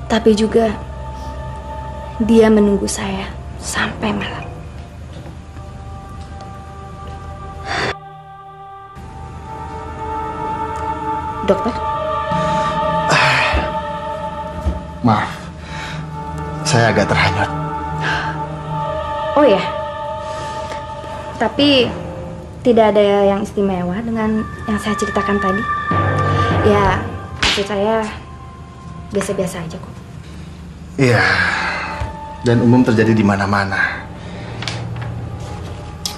tapi juga dia menunggu saya sampai malam. Dokter? Maaf, saya agak terhanyut. Oh ya, tapi tidak ada yang istimewa dengan yang saya ceritakan tadi. Ya, maksud saya biasa-biasa aja kok. Iya, dan umum terjadi di mana-mana.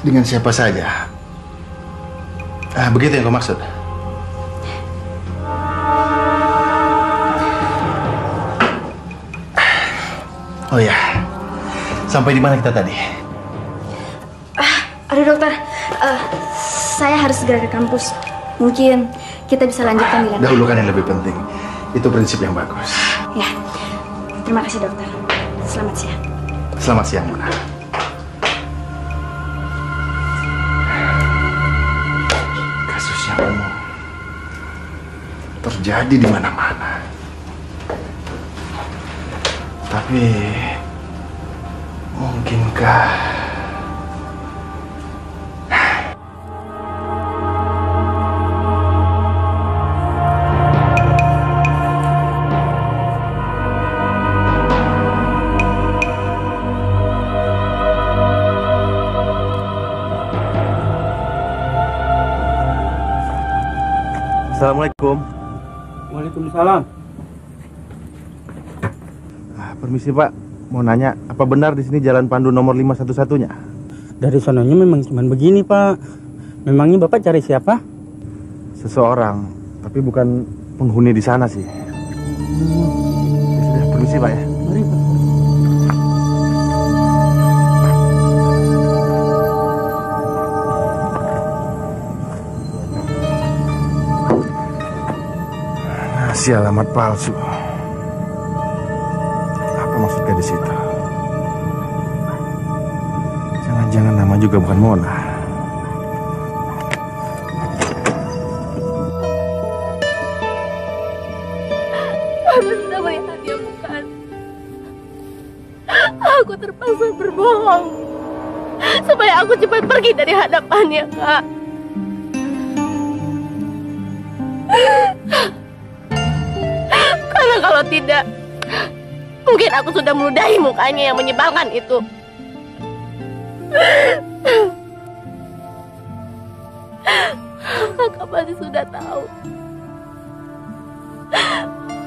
Dengan siapa saja. Begitu yang kau maksud? Oh ya, sampai di mana kita tadi? Aduh dokter, saya harus segera ke kampus. Mungkin kita bisa lanjutkan di lain. Dahulukan yang lebih penting. Itu prinsip yang bagus. Ya, terima kasih dokter. Selamat siang. Selamat siang, Mona. Kasus yang umum terjadi di mana-mana. Tapi mungkinkah Assalamualaikum. Waalaikumsalam. Permisi Pak, mau nanya, apa benar di sini Jalan Pandu nomor 5 satu-satunya? Dari sononya memang cuma begini Pak. Memangnya Bapak cari siapa? Seseorang, tapi bukan penghuni di sana sih. Ya sudah, permisi Pak ya. Mari Pak. Kasih alamat palsu. Apa maksud gadis itu? Jangan-jangan nama juga bukan Mona. Atas nama yang dia bukan. Aku terpaksa berbohong supaya aku cepat pergi dari hadapannya, Kak. Karena kalau tidak, mungkin aku sudah meludahi mukanya yang menyebalkan itu. Kakak pasti sudah tahu.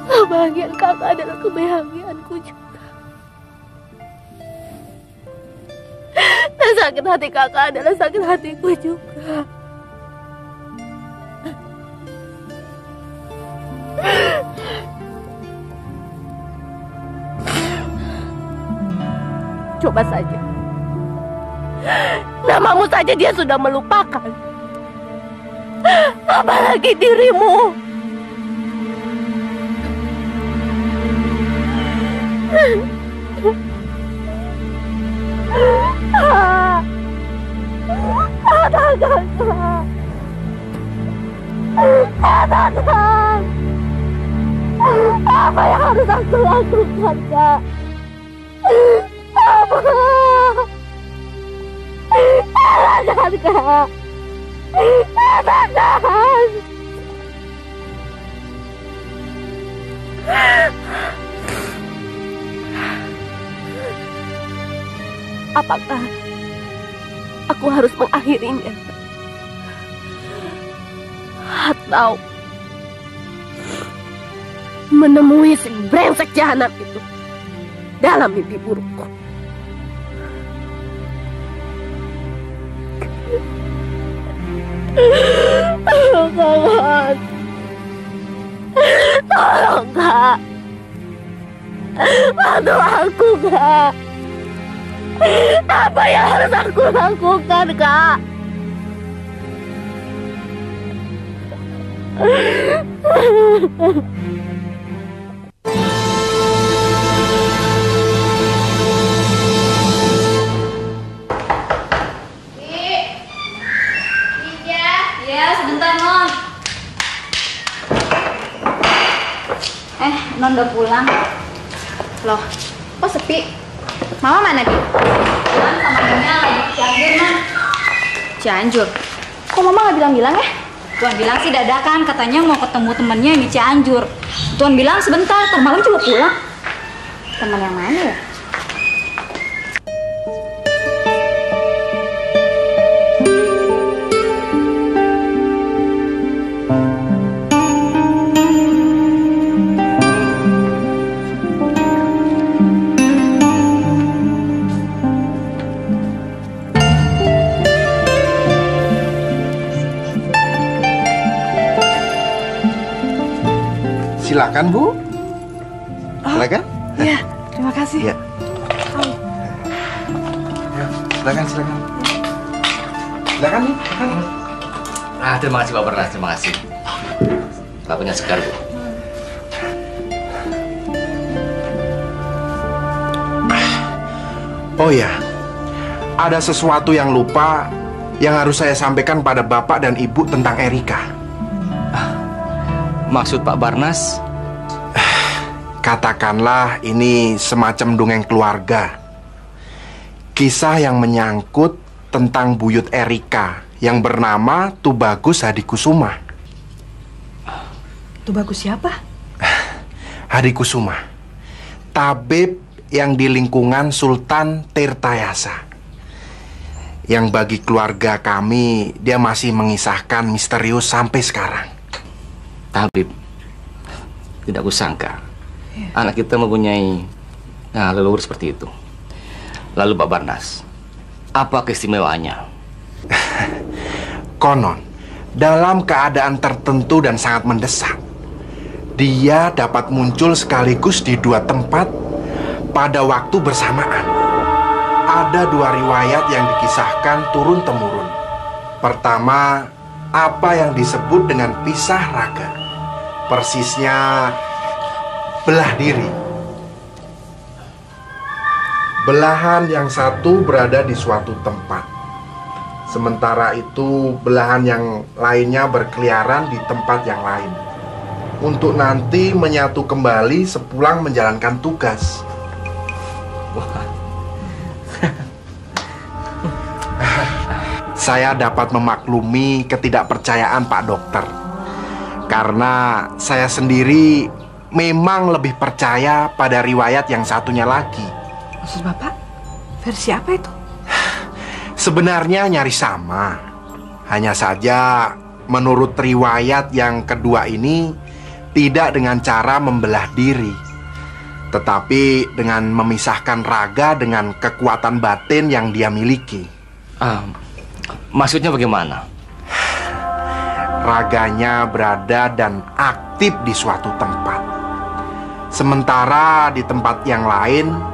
Kebahagiaan kakak adalah kebahagiaanku juga. Dan sakit hati kakak adalah sakit hatiku juga. Coba saja. Namamu saja dia sudah melupakan. Apalagi dirimu. Katakan. Apa yang harus aku lakukan, Kak? Apa? Katakan, Kak. Katakan. Apakah aku harus mengakhirinya? Atau menemui si brengsek jahanam itu dalam mimpi burukku? Kawan, tolong, Kak. Bantu aku, Kak. Apa yang harus aku lakukan, Kak? Ya, sebentar, Non. Non udah pulang. Loh, kok sepi? Mama mana, Di? Tuan sama Nyonya lagi ke Cianjur, Non. Cianjur? Kok Mama nggak bilang-bilang ya? Tuan bilang sih dadakan, katanya mau ketemu temennya yang di Cianjur. Tuan bilang sebentar, ntar malam juga pulang. Teman yang mana ya? Silakan, Bu. Silakan. Iya, terima kasih. Ya. Silakan. Silakan nih. Terima kasih Pak Bernas, terima kasih. Lakunya segar, Bu. Oh ya, ada sesuatu yang lupa yang harus saya sampaikan pada Bapak dan Ibu tentang Erika. Maksud Pak Barnas? Katakanlah ini semacam dongeng keluarga. Kisah yang menyangkut tentang buyut Erika yang bernama Tubagus Hadikusuma. Tubagus siapa? Hadikusuma, tabib yang di lingkungan Sultan Tirtayasa. Yang bagi keluarga kami, dia masih mengisahkan misterius sampai sekarang. Tabib, tidak kusangka anak kita mempunyai leluhur seperti itu. Lalu Pak Barnas, apa keistimewaannya? Konon, dalam keadaan tertentu dan sangat mendesak, dia dapat muncul sekaligus di dua tempat pada waktu bersamaan. Ada dua riwayat yang dikisahkan turun-temurun. Pertama, apa yang disebut dengan pisah raga. Persisnya belah diri. Belahan yang satu berada di suatu tempat, sementara itu belahan yang lainnya berkeliaran di tempat yang lain, untuk nanti menyatu kembali sepulang menjalankan tugas. Saya dapat memaklumi ketidakpercayaan Pak Dokter, karena saya sendiri memang lebih percaya pada riwayat yang satunya lagi. Maksud Bapak, versi apa itu? Sebenarnya nyaris sama. Hanya saja menurut riwayat yang kedua ini tidak dengan cara membelah diri, tetapi dengan memisahkan raga dengan kekuatan batin yang dia miliki. Maksudnya bagaimana? Raganya berada dan aktif di suatu tempat, sementara di tempat yang lain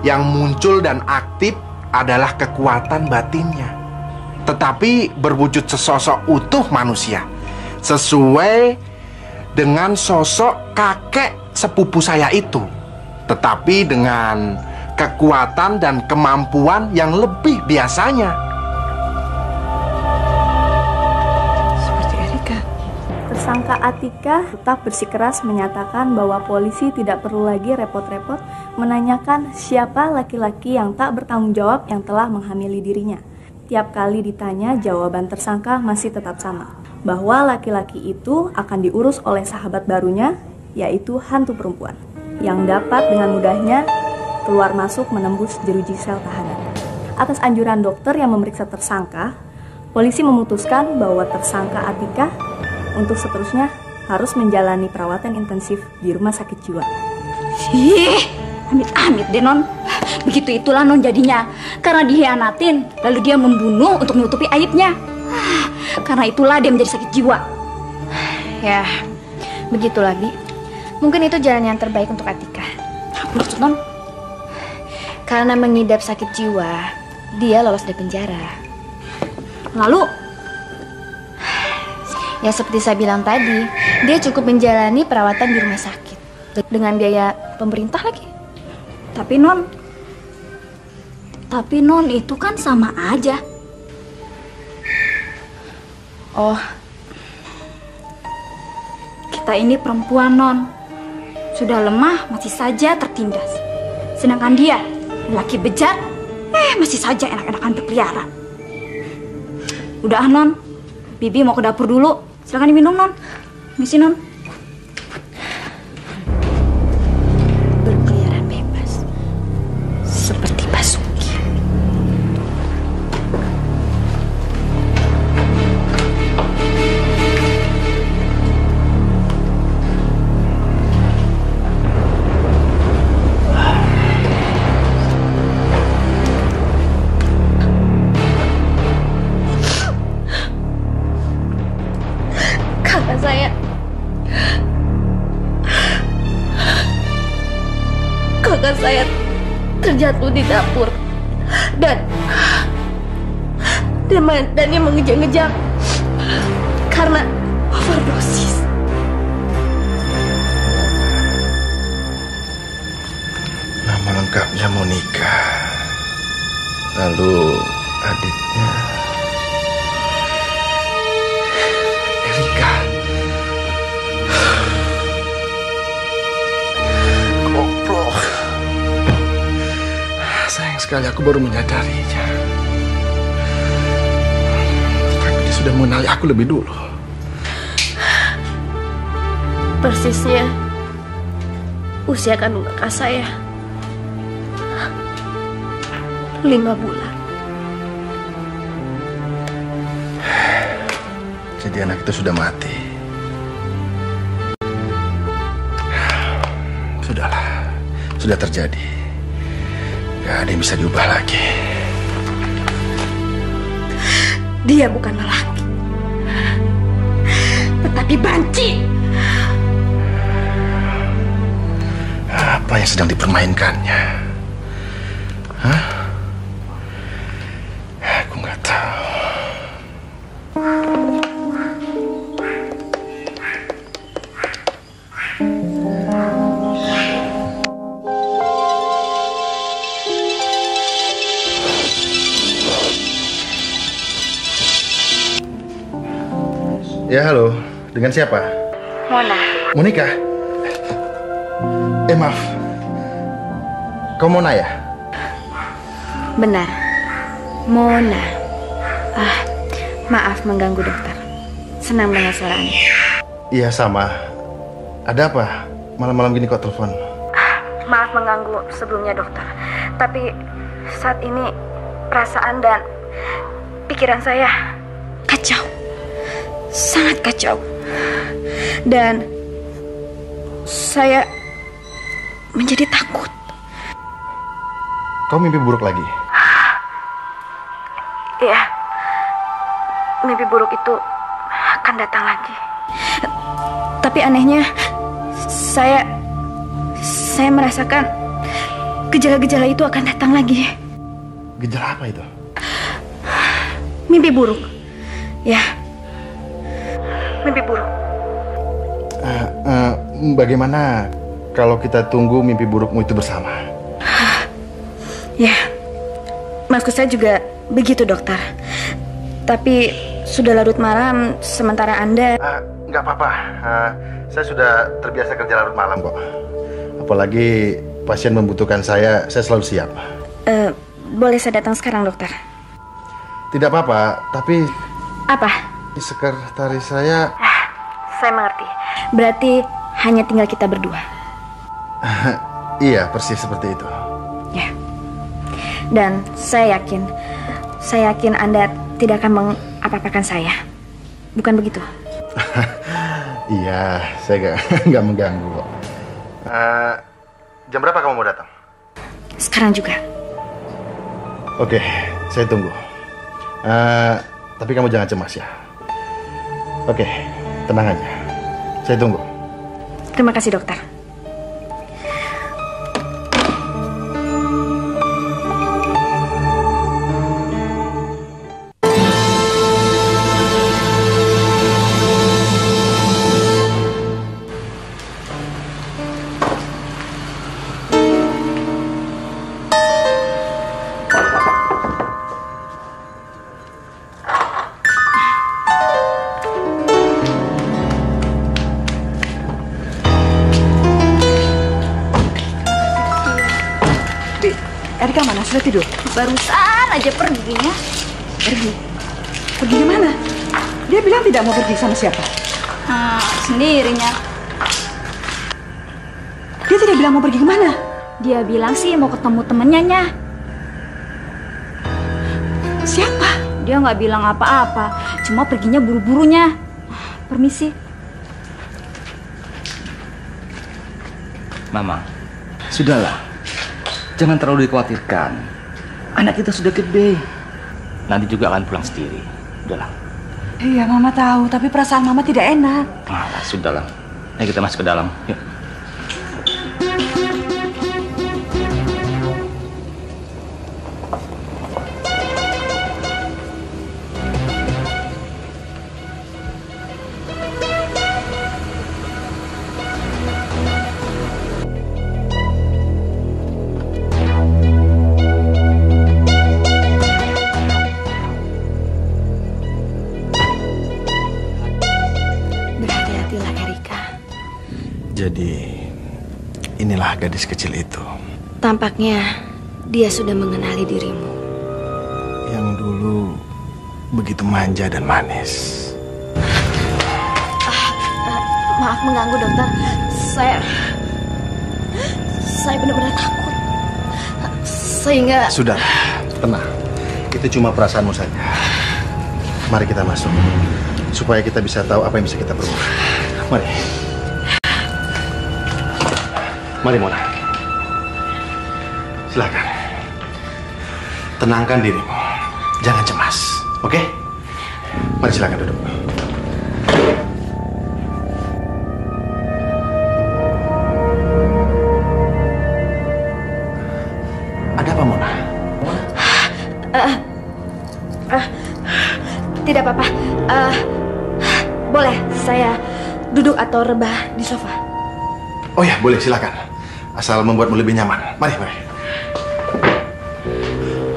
yang muncul dan aktif adalah kekuatan batinnya, tetapi berwujud sesosok utuh manusia, sesuai dengan sosok kakek sepupu saya itu, tetapi dengan kekuatan dan kemampuan yang lebih biasanya. Tersangka Atika tetap bersikeras menyatakan bahwa polisi tidak perlu lagi repot-repot menanyakan siapa laki-laki yang tak bertanggung jawab yang telah menghamili dirinya. Tiap kali ditanya, jawaban tersangka masih tetap sama, bahwa laki-laki itu akan diurus oleh sahabat barunya, yaitu hantu perempuan, yang dapat dengan mudahnya keluar masuk menembus jeruji sel tahanan. Atas anjuran dokter yang memeriksa tersangka, polisi memutuskan bahwa tersangka Atika untuk seterusnya harus menjalani perawatan intensif di rumah sakit jiwa. Ih, amit-amit deh non. Begitu itulah non jadinya. Karena dihianatin, lalu dia membunuh untuk menutupi aibnya. Karena itulah dia menjadi sakit jiwa. Ya, begitulah Bi. Mungkin itu jalan yang terbaik untuk Atika. Maksud non? Karena mengidap sakit jiwa, dia lolos dari penjara. Lalu? Ya seperti saya bilang tadi, dia cukup menjalani perawatan di rumah sakit dengan biaya pemerintah lagi. Tapi non itu kan sama aja. Oh, kita ini perempuan non, sudah lemah masih saja tertindas. Sedangkan dia laki bejat, masih saja enak-enakan berkeliaran. Udah non, Bibi mau ke dapur dulu. Silakan diminum non. Misi non. Berkeliaran bebas seperti Basuki. Kakak saya terjatuh di dapur dan dia mengejang-ngejang karena overdosis. Nama lengkapnya Monica, lalu adiknya Erika. Goblok. Sayang sekali aku baru menyadarinya. Tapi dia sudah mengenali aku lebih dulu. Persisnya usia kandung kakak saya 5 bulan. Jadi anak itu sudah mati. Sudahlah, sudah terjadi. Gak ada yang bisa diubah lagi. Dia bukan lelaki, tetapi banci. Apa yang sedang dipermainkannya? Hah? Aku nggak tahu. Ya, halo. Dengan siapa? Mona. Monica? Maaf. Kau Mona ya? Benar. Mona. Maaf mengganggu dokter. Senang mendengar suara Anda. Iya, sama. Ada apa? Malam-malam gini kok telepon? Maaf mengganggu sebelumnya dokter. Tapi saat ini perasaan dan pikiran saya kacau. Sangat kacau. Dan saya menjadi takut. Kau mimpi buruk lagi? Iya. Mimpi buruk itu akan datang lagi. Tapi anehnya saya merasakan gejala-gejala itu akan datang lagi. Gejala apa itu? Mimpi buruk. Ya. Mimpi buruk. Bagaimana kalau kita tunggu mimpi burukmu itu bersama? Ya. Maksud saya juga begitu, dokter. Tapi sudah larut malam, sementara Anda... Nggak apa-apa. Saya sudah terbiasa kerja larut malam kok. Apalagi pasien membutuhkan saya selalu siap. Boleh saya datang sekarang, dokter? Tidak apa-apa, tapi... Apa? Sekretaris saya... Saya mengerti. Berarti hanya tinggal kita berdua. Iya, persis seperti itu. Ya. Dan saya yakin Anda tidak akan mengapa-apakan saya. Bukan begitu? Iya, saya nggak mengganggu kok. Jam berapa kamu mau datang? Sekarang juga. Oke, saya tunggu. Tapi kamu jangan cemas ya. Oke, tenang aja. Saya tunggu. Terima kasih, dokter. Erika mana? Sudah tidur? Barusan aja perginya. Pergi? Pergi kemana? Dia bilang tidak mau pergi sama siapa? Sendirinya. Dia tidak bilang mau pergi kemana? Dia bilang sih mau ketemu temennya, Nya. Siapa? Dia nggak bilang apa-apa. Cuma perginya buru-burunya. Permisi. Mama, sudahlah. Jangan terlalu dikhawatirkan. Anak kita sudah gede. Nanti juga akan pulang sendiri. Udahlah. Iya, Mama tahu. Tapi perasaan Mama tidak enak. Sudahlah. Ayo kita masuk ke dalam. Yuk. Jadi, inilah gadis kecil itu. Tampaknya dia sudah mengenali dirimu. Yang dulu begitu manja dan manis. Maaf mengganggu, dokter. Saya benar-benar takut. Sehingga... Sudah, tenang. Itu cuma perasaanmu saja. Mari kita masuk. Supaya kita bisa tahu apa yang bisa kita perbuat. Mari. Mari, Mona. Silakan. Tenangkan dirimu. Jangan cemas, oke? Mari silakan duduk. Ada apa, Mona? Tidak apa-apa. Boleh saya duduk atau rebah di sofa? Oh ya, boleh, silakan. Asal membuatmu lebih nyaman. Mari, mari.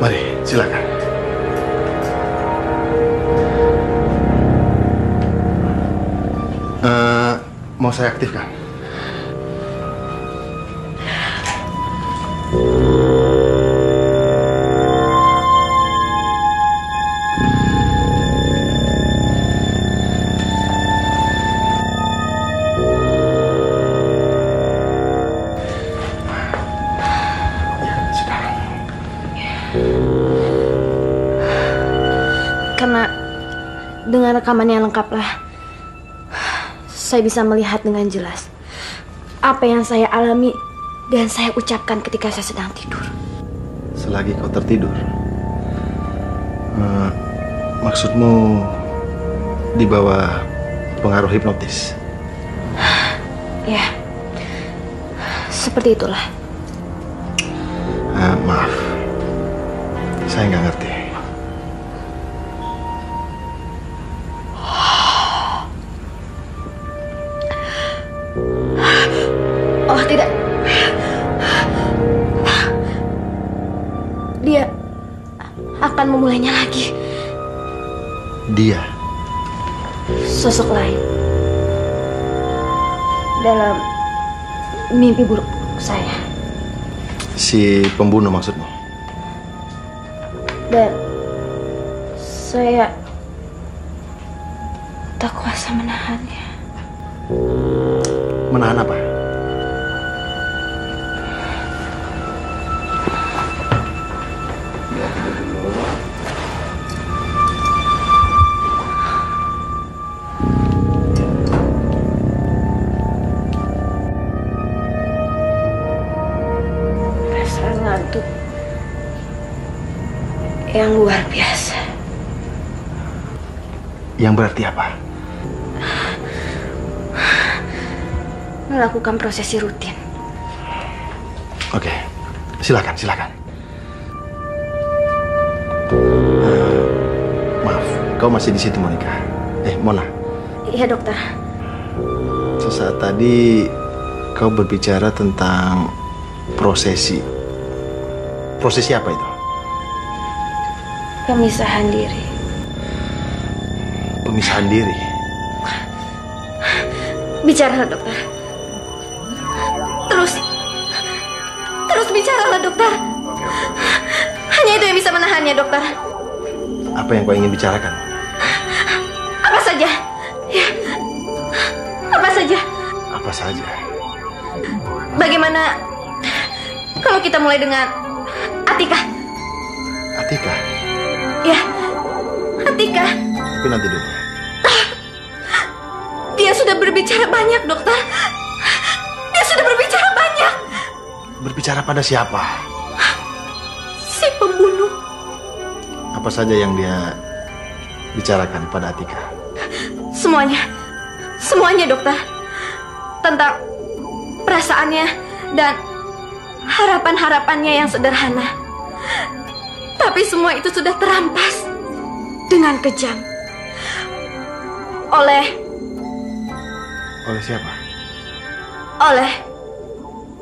Mari, silakan. Mau saya aktifkan? Karena dengan rekaman yang lengkap lah, saya bisa melihat dengan jelas apa yang saya alami dan saya ucapkan ketika saya sedang tidur. Selagi kau tertidur, maksudmu di bawah pengaruh hipnotis? Ya, seperti itulah. Maaf, saya nggak ngerti. Oh tidak, dia akan memulainya lagi. Dia? Sosok lain dalam mimpi buruk saya. Si pembunuh maksudmu? Dan saya tak kuasa menahannya. Menahan apa? Rasa ngantuk yang luar biasa. Yang berarti apa? Melakukan prosesi rutin. Oke, silakan. Maaf, kau masih di situ, Monica? Mona. Iya, dokter. Sesaat tadi kau berbicara tentang prosesi. Prosesi apa itu? Pemisahan diri. Pemisahan diri? Bicaralah, dokter. Terus bicaralah, dokter. Hanya itu yang bisa menahannya, dokter. Apa yang kau ingin bicarakan? Apa saja. Ya. Apa saja. Apa saja? Bagaimana kalau kita mulai dengan Atika? Atika? Ya, Atika. Tapi nanti dulu. Dia sudah berbicara banyak, dokter. Dia sudah berbicara banyak. Berbicara pada siapa? Si pembunuh. Apa saja yang dia bicarakan pada Atika? Semuanya, dokter. Tentang perasaannya dan harapan-harapannya yang sederhana. Tapi semua itu sudah terampas dengan kejam oleh siapa? Oleh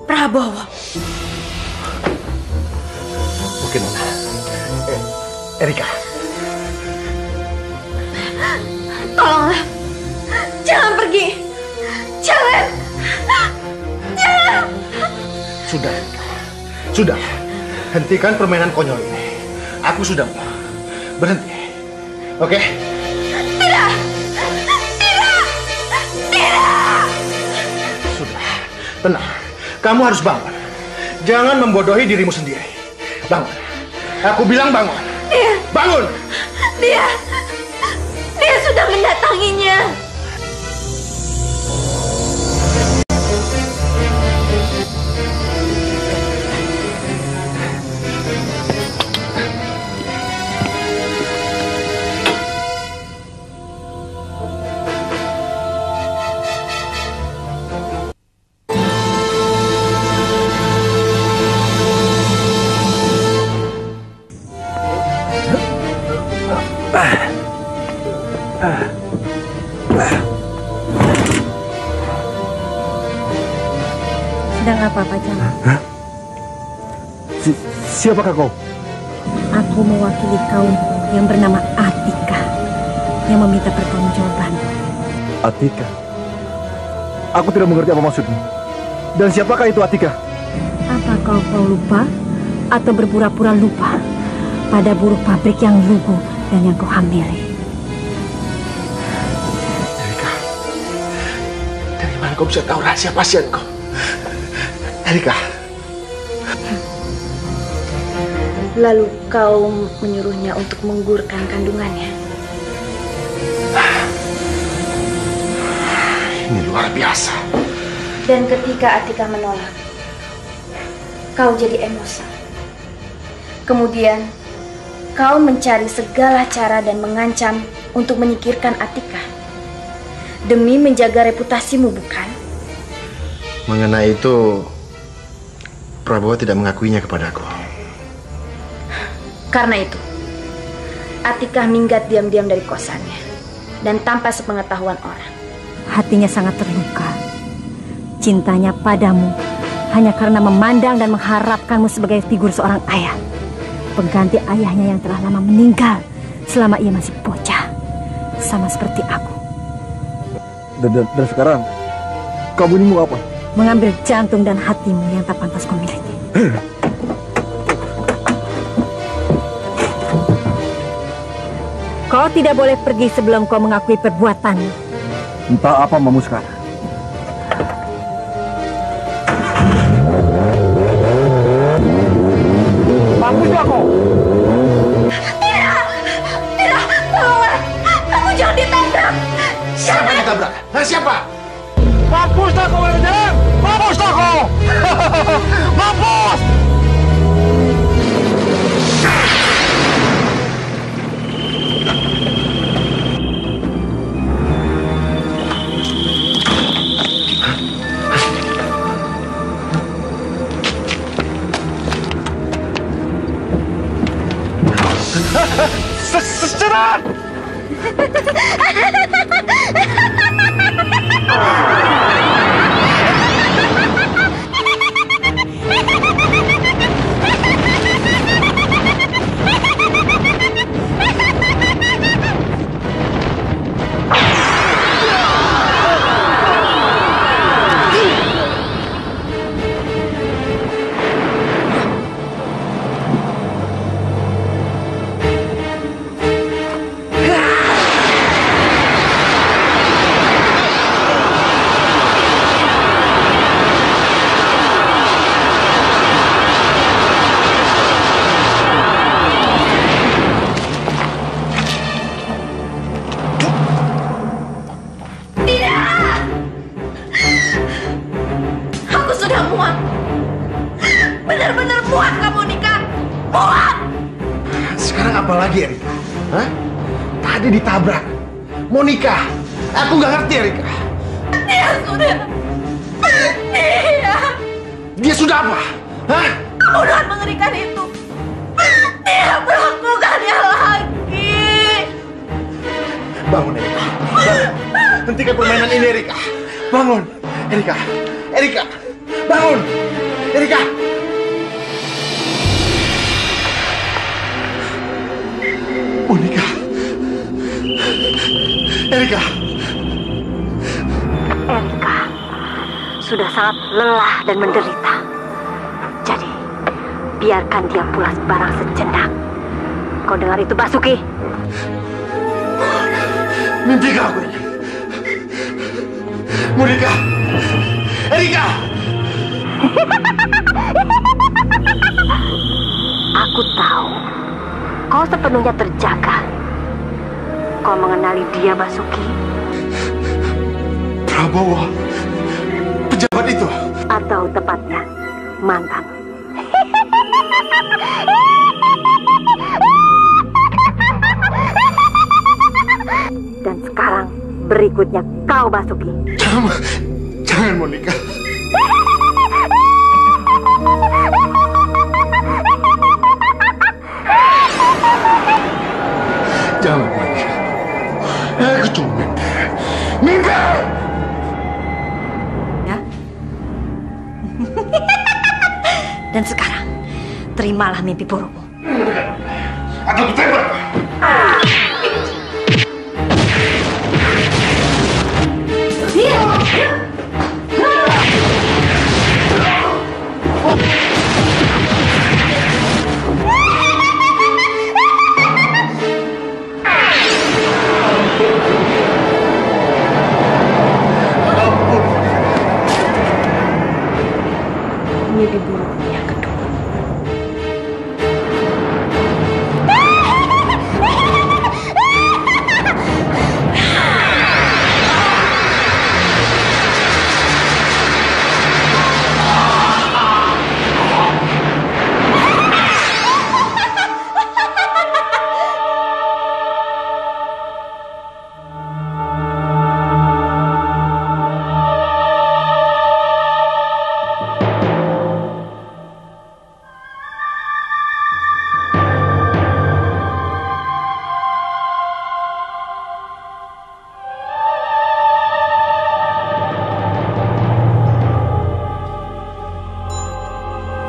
Prabowo. Mungkin Erika. Tolonglah. Jangan pergi. Jangan. Sudah, Erika. Sudah. Hentikan permainan konyol ini. Aku sudah berhenti. Oke? Tidak. Sudah. Tenang. Kamu harus bangun. Jangan membodohi dirimu sendiri. Bangun. Aku bilang bangun. Bangun. Dia sudah mendatanginya. Sedang apa, Pak Camat? Siapakah kau? Aku mewakili kaum yang bernama Atika yang meminta pertanggungjawaban. Atika? Aku tidak mengerti apa maksudmu. Dan siapakah itu Atika? Apa kau lupa atau berpura-pura lupa pada buruh pabrik yang lugu dan yang kau hamili? Erika, dari mana kau bisa tahu rahasia pasienku? Erika. Lalu kau menyuruhnya untuk menggugurkan kandungannya. Ini luar biasa. Dan ketika Atika menolak, kau jadi emosi. Kemudian, kau mencari segala cara dan mengancam untuk menyingkirkan Atika. Demi menjaga reputasimu, bukan? Mengenai itu, Prabowo tidak mengakuinya kepadaku. Karena itu, Atika minggat diam-diam dari kosannya dan tanpa sepengetahuan orang. Hatinya sangat terluka. Cintanya padamu hanya karena memandang dan mengharapkanmu sebagai figur seorang ayah, pengganti ayahnya yang telah lama meninggal selama ia masih bocah, sama seperti aku. Dan sekarang, kamu ini mau apa? Mengambil jantung dan hatimu yang tak pantas kau miliki. Kau tidak boleh pergi sebelum kau mengakui perbuatanmu. Entah apa maumu sekarang. Mampuslah kau! Tidak! Tidak! Tolonglah! Kamu jangan ditabrak! Siapa yang ditabrak? Siapa? Mampuslah kau, Wilujeng! Mampuslah kau! Mampus! Serang! Benar-benar muak kamu nikah. Muak. Sekarang apa lagi, Erika? Hah? Tadi ditabrak. Mau nikah. Aku nggak ngerti, Erika. Dia sudah. Dia sudah apa? Hah? Pembunuhan mengerikan itu. Dia melakukannya lagi. Bangun, Erika. Bangun. Hentikan permainan ini, Erika. Bangun. Erika. Erika. Bangun. Erika. Monica. Erika. Erika sudah sangat lelah dan menderita. Jadi, biarkan dia pulas barang sejenak. Kau dengar itu, Basuki? Mimpi aku ini. Monica. Erika. Aku tahu kau sepenuhnya terjaga. Kau mengenali dia, Basuki? Prabowo, pejabat itu. Atau tepatnya, mantan. Dan sekarang berikutnya kau, Basuki. Jangan, Monica. Jangan, Monica. Aku cuma mimpi. Mimpi! Ya. Dan sekarang, terimalah mimpi burukmu. Atau kutembak. Iya. mimpi burukku yang kedua.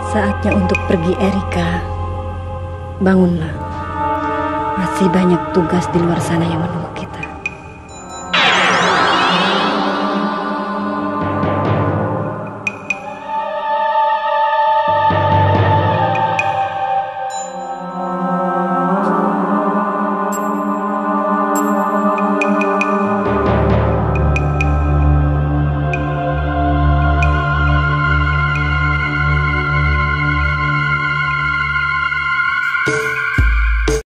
Saatnya untuk pergi, Erika. Bangunlah. Masih banyak tugas di luar sana yang menunggu